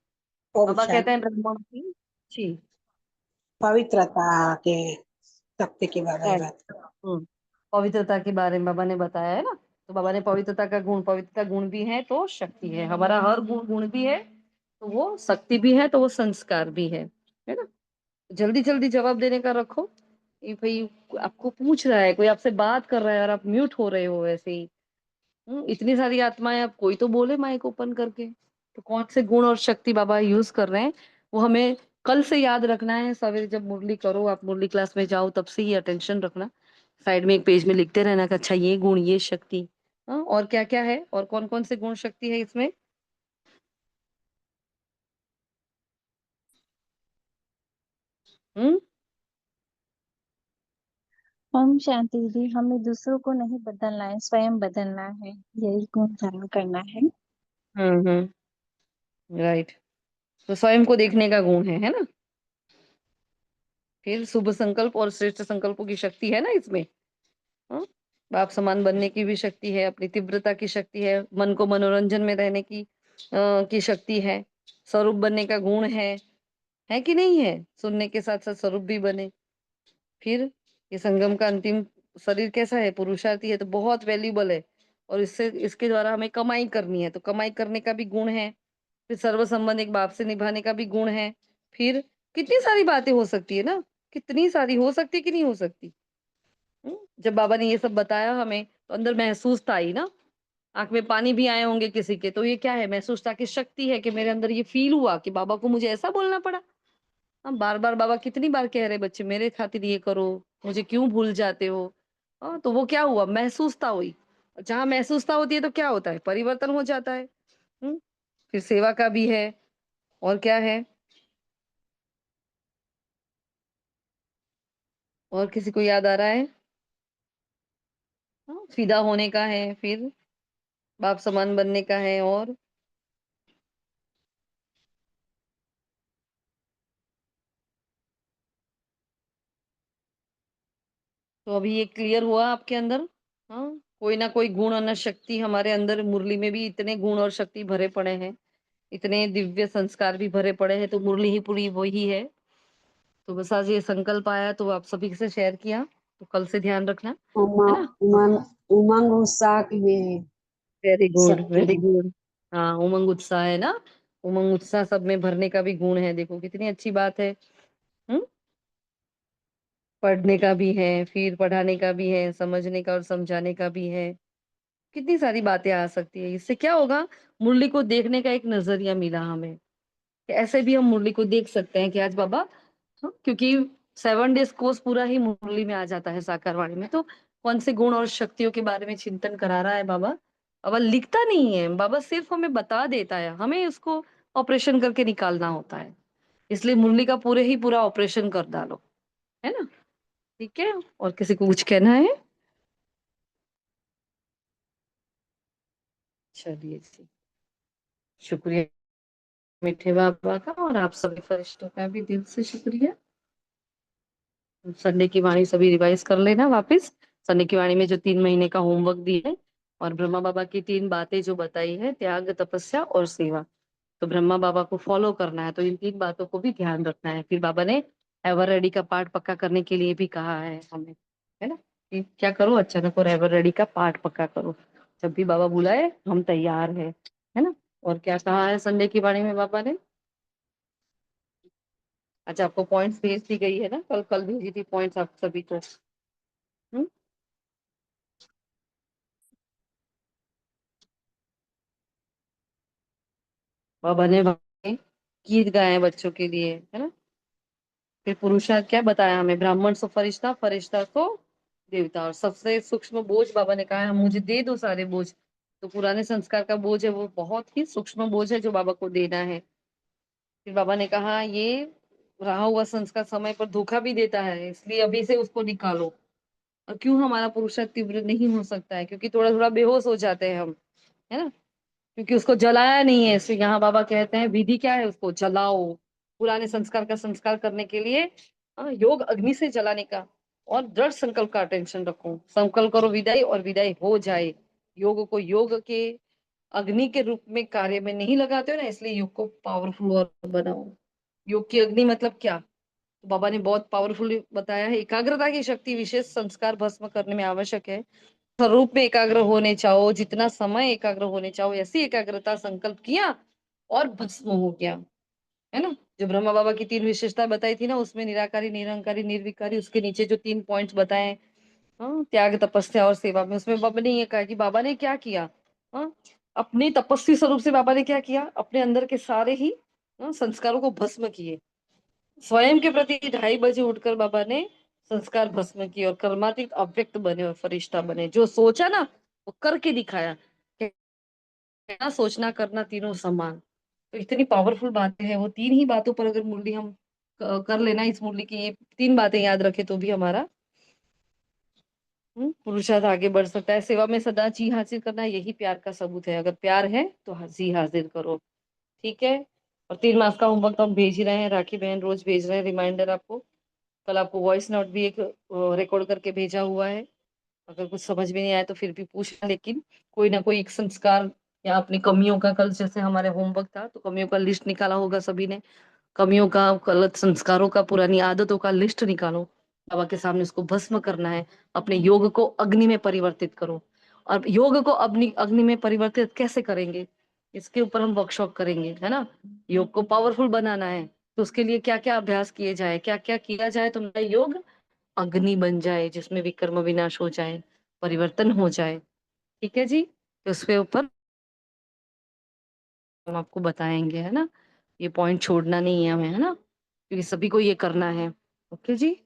Speaker 2: ओम
Speaker 1: बाबा कहते हैं
Speaker 2: शांति।
Speaker 1: ब्रह्मा की जी,
Speaker 2: पवित्रता के शक्ति के बारे में
Speaker 1: है।
Speaker 2: बात करो।
Speaker 1: पवित्रता के बारे में बाबा ने बताया है ना। तो बाबा ने पवित्रता का गुण, पवित्रता गुण भी है तो शक्ति है, हमारा हर गुण गुण भी है तो वो शक्ति भी है, तो वो संस्कार भी है ना। जल्दी जल्दी जवाब देने का रखो। ये भाई आपको पूछ रहा है, कोई आपसे बात कर रहा है और आप म्यूट हो रहे हो ऐसे ही। इतनी सारी आत्माएं, आप कोई तो बोले माइक ओपन करके। तो कौन से गुण और शक्ति बाबा यूज कर रहे हैं वो हमें कल से याद रखना है। सवेरे जब मुरली करो, आप मुरली क्लास में जाओ, तब से ही अटेंशन रखना। साइड में एक पेज में लिखते रहना कि अच्छा ये गुण, ये शक्ति। हाँ, और क्या क्या है और कौन कौन से गुण शक्ति है इसमें। हम्म।
Speaker 5: ओम शांति दीदी, हमें दूसरों को नहीं बदलना है, स्वयं बदलना है, यही गुण धारण करना है।
Speaker 1: राइट। तो स्वयं को देखने का गुण है ना। फिर शुभ संकल्प और श्रेष्ठ संकल्पों की शक्ति है ना इसमें। हाँ? बाप समान बनने की भी शक्ति है, अपनी तीव्रता की शक्ति है, मन को मनोरंजन में रहने की शक्ति है, स्वरूप बनने का गुण है कि नहीं है। सुनने के साथ साथ स्वरूप भी बने। फिर ये संगम का अंतिम शरीर कैसा है, पुरुषार्थी है, तो बहुत वैल्यूबल है। और इससे इसके द्वारा हमें कमाई करनी है, तो कमाई करने का भी गुण है। फिर सर्व संबंध एक बाप से निभाने का भी गुण है। फिर कितनी सारी बातें हो सकती है ना, कितनी सारी हो सकती है कि नहीं हो सकती। जब बाबा ने ये सब बताया हमें तो अंदर महसूस था ही ना, आंख में पानी भी आए होंगे किसी के, तो ये क्या है, महसूस था कि शक्ति है कि मेरे अंदर ये फील हुआ कि बाबा को मुझे ऐसा बोलना पड़ा। हाँ, बार बार बाबा कितनी बार कह रहे बच्चे मेरे खातिर ये करो, मुझे क्यों भूल जाते हो। हाँ, तो वो क्या हुआ, महसूसता हुई। जहां महसूसता होती है तो क्या होता है, परिवर्तन हो जाता है। हम्म। फिर सेवा का भी है। और क्या है, और किसी को याद आ रहा है। हाँ, फिदा होने का है, फिर बाप समान बनने का है। और तो अभी ये क्लियर हुआ आपके अंदर। हाँ, कोई ना कोई गुण और न शक्ति हमारे अंदर। मुरली में भी इतने गुण और शक्ति भरे पड़े हैं, इतने दिव्य संस्कार भी भरे पड़े हैं, तो मुरली ही पूरी वही है। तो बस आज ये संकल्प आया तो आप सभी से शेयर किया, तो कल से ध्यान रखना, है
Speaker 8: उमंग
Speaker 1: ना।
Speaker 8: उमंग उमंग उत्साह की भी है
Speaker 1: वेरी गुड,
Speaker 8: शक्ति
Speaker 1: वेरी
Speaker 8: है।
Speaker 1: गुड। हाँ, उमंग उत्साह है ना। उमंग उत्साह सब में भरने का भी गुण है, देखो कितनी अच्छी बात है। हम्म। पढ़ने का भी है, फिर पढ़ाने का भी है, समझने का और समझाने का भी है। कितनी सारी बातें आ सकती है। इससे क्या होगा, मुरली को देखने का एक नजरिया मिला हमें कि ऐसे भी हम मुरली को देख सकते हैं कि आज बाबा। हाँ, क्योंकि 7 डेज कोर्स पूरा ही मुरली में आ जाता है साकारवाणी में, तो कौन से गुण और शक्तियों के बारे में चिंतन करा रहा है बाबा। बाबा लिखता नहीं है, बाबा सिर्फ हमें बता देता है, हमें उसको ऑपरेशन करके निकालना होता है। इसलिए मुरली का पूरे ही पूरा ऑपरेशन कर डालो, है ना। ठीक है, और किसी को कुछ कहना है। चलिए जी, शुक्रिया मीठे बाबा का, और आप सभी फरिश्तों का भी दिल से शुक्रिया। संडे की वाणी सभी रिवाइज कर लेना वापस। संडे की वाणी में जो 3 महीने का होमवर्क दिया है, और ब्रह्मा बाबा की 3 बातें जो बताई है, त्याग, तपस्या और सेवा, तो ब्रह्मा बाबा को फॉलो करना है, तो इन 3 बातों को भी ध्यान रखना है। फिर बाबा ने एवर रेडी का पाठ पक्का करने के लिए भी कहा है हमें, है ना, कि क्या करो, अचानक और एवर रेडी का पाठ पक्का करो। जब भी बाबा बुलाए हम तैयार है ना। और क्या कहा है संडे की वाणी में बाबा ने। अच्छा, आपको पॉइंट्स भेज दी गई है ना, कल कल भेजी थी पॉइंट्स आप सभी को। हम्म। बाबा ने गीत गाए हैं बच्चों के लिए, है ना। फिर पुरुषार्थ क्या बताया हमें, ब्राह्मण सो फरिश्ता, फरिश्ता सो देवता। और सबसे सूक्ष्म बोझ बाबा ने कहा है, मुझे दे दो सारे बोझ। तो पुराने संस्कार का बोझ है, वो बहुत ही सूक्ष्म बोझ है जो बाबा को देना है। फिर बाबा ने कहा ये रहा हुआ संस्कार समय पर धोखा भी देता है, इसलिए अभी से उसको निकालो। और क्यों हमारा पुरुषार्थ तीव्र नहीं हो सकता है, क्योंकि थोड़ा थोड़ा बेहोश हो जाते हैं हम, है ना, क्योंकि उसको जलाया नहीं है। इसलिए यहाँ बाबा कहते हैं विधि क्या है, उसको जलाओ। पुराने संस्कार का संस्कार करने के लिए योग अग्नि से जलाने का, और दृढ़ संकल्प का अटेंशन रखो। संकल्प करो विदाई, और विदाई हो जाए। योग को योग के अग्नि के रूप में कार्य में नहीं लगाते हो ना, इसलिए योग को पावरफुल और बनाओ। योग की अग्नि मतलब क्या, तो बाबा ने बहुत पावरफुल बताया है। एकाग्रता की शक्ति विशेष संस्कार भस्म करने में आवश्यक है। स्वरूप में एकाग्र होने चाहो, जितना समय एकाग्र होने चाहो, ऐसी एकाग्रता संकल्प किया और भस्म हो गया, है ना। जो ब्रह्मा बाबा की 3 विशेषता बताई थी ना, उसमें निराकारी, निरंकारी, निर्विकारी, उसके नीचे जो 3 पॉइंट्स बताए, हाँ, त्याग, तपस्या और सेवा में, उसमें बाबा ने ये कहा कि बाबा ने क्या किया। हाँ, अपने तपस्वी स्वरूप से बाबा ने क्या किया, अपने अंदर के सारे ही संस्कारों को भस्म किए। स्वयं के प्रति 2:30 बजे उठकर बाबा ने संस्कार भस्म किए और कर्मातीत अव्यक्त बने और फरिश्ता बने। जो सोचा ना वो करके दिखाया। कहना सोचना करना तीनों समान। तो इतनी पावरफुल बातें हैं, वो 3 ही बातों पर अगर मुरली हम कर लेना, इस मुरली की ये 3 बातें याद रखे तो भी हमारा पुरुषार्थ आगे बढ़ सकता है। सेवा में सदा जी हासिल करना, यही प्यार का सबूत है। अगर प्यार है तो जी हासिल करो, ठीक है। और 3 मास का होमवर्क तो हम भेज ही रहे हैं, राखी बहन रोज भेज रहे हैं रिमाइंडर आपको। कल आपको वॉइस नोट भी एक रिकॉर्ड करके भेजा हुआ है। अगर कुछ समझ में नहीं आया तो फिर भी पूछना, लेकिन कोई ना कोई एक संस्कार या अपनी कमियों का, कल जैसे हमारे होमवर्क था तो कमियों का लिस्ट निकाला होगा सभी ने। कमियों का, गलत संस्कारों का, पुरानी आदतों का लिस्ट निकालो। बाबा के सामने उसको भस्म करना है। अपने योग को अग्नि में परिवर्तित करो। और योग को अपनी अग्नि में परिवर्तित कैसे करेंगे, इसके ऊपर हम वर्कशॉप करेंगे, है ना। योग को पावरफुल बनाना है तो उसके लिए क्या क्या अभ्यास किए जाए, क्या क्या किया जाए तो मेरा योग अग्नि बन जाए, जिसमें विकर्म विनाश हो जाए, परिवर्तन हो जाए। ठीक है जी। तो उसके ऊपर हम आपको बताएंगे, है ना। ये पॉइंट छोड़ना नहीं है हमें, है ना, क्योंकि सभी को ये करना है। ओके जी।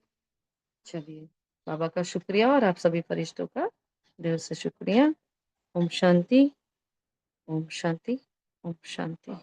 Speaker 1: चलिए, बाबा का शुक्रिया और आप सभी फरिश्तों का दिल से शुक्रिया। ओम शांति, ओम शांति, ओम शांति।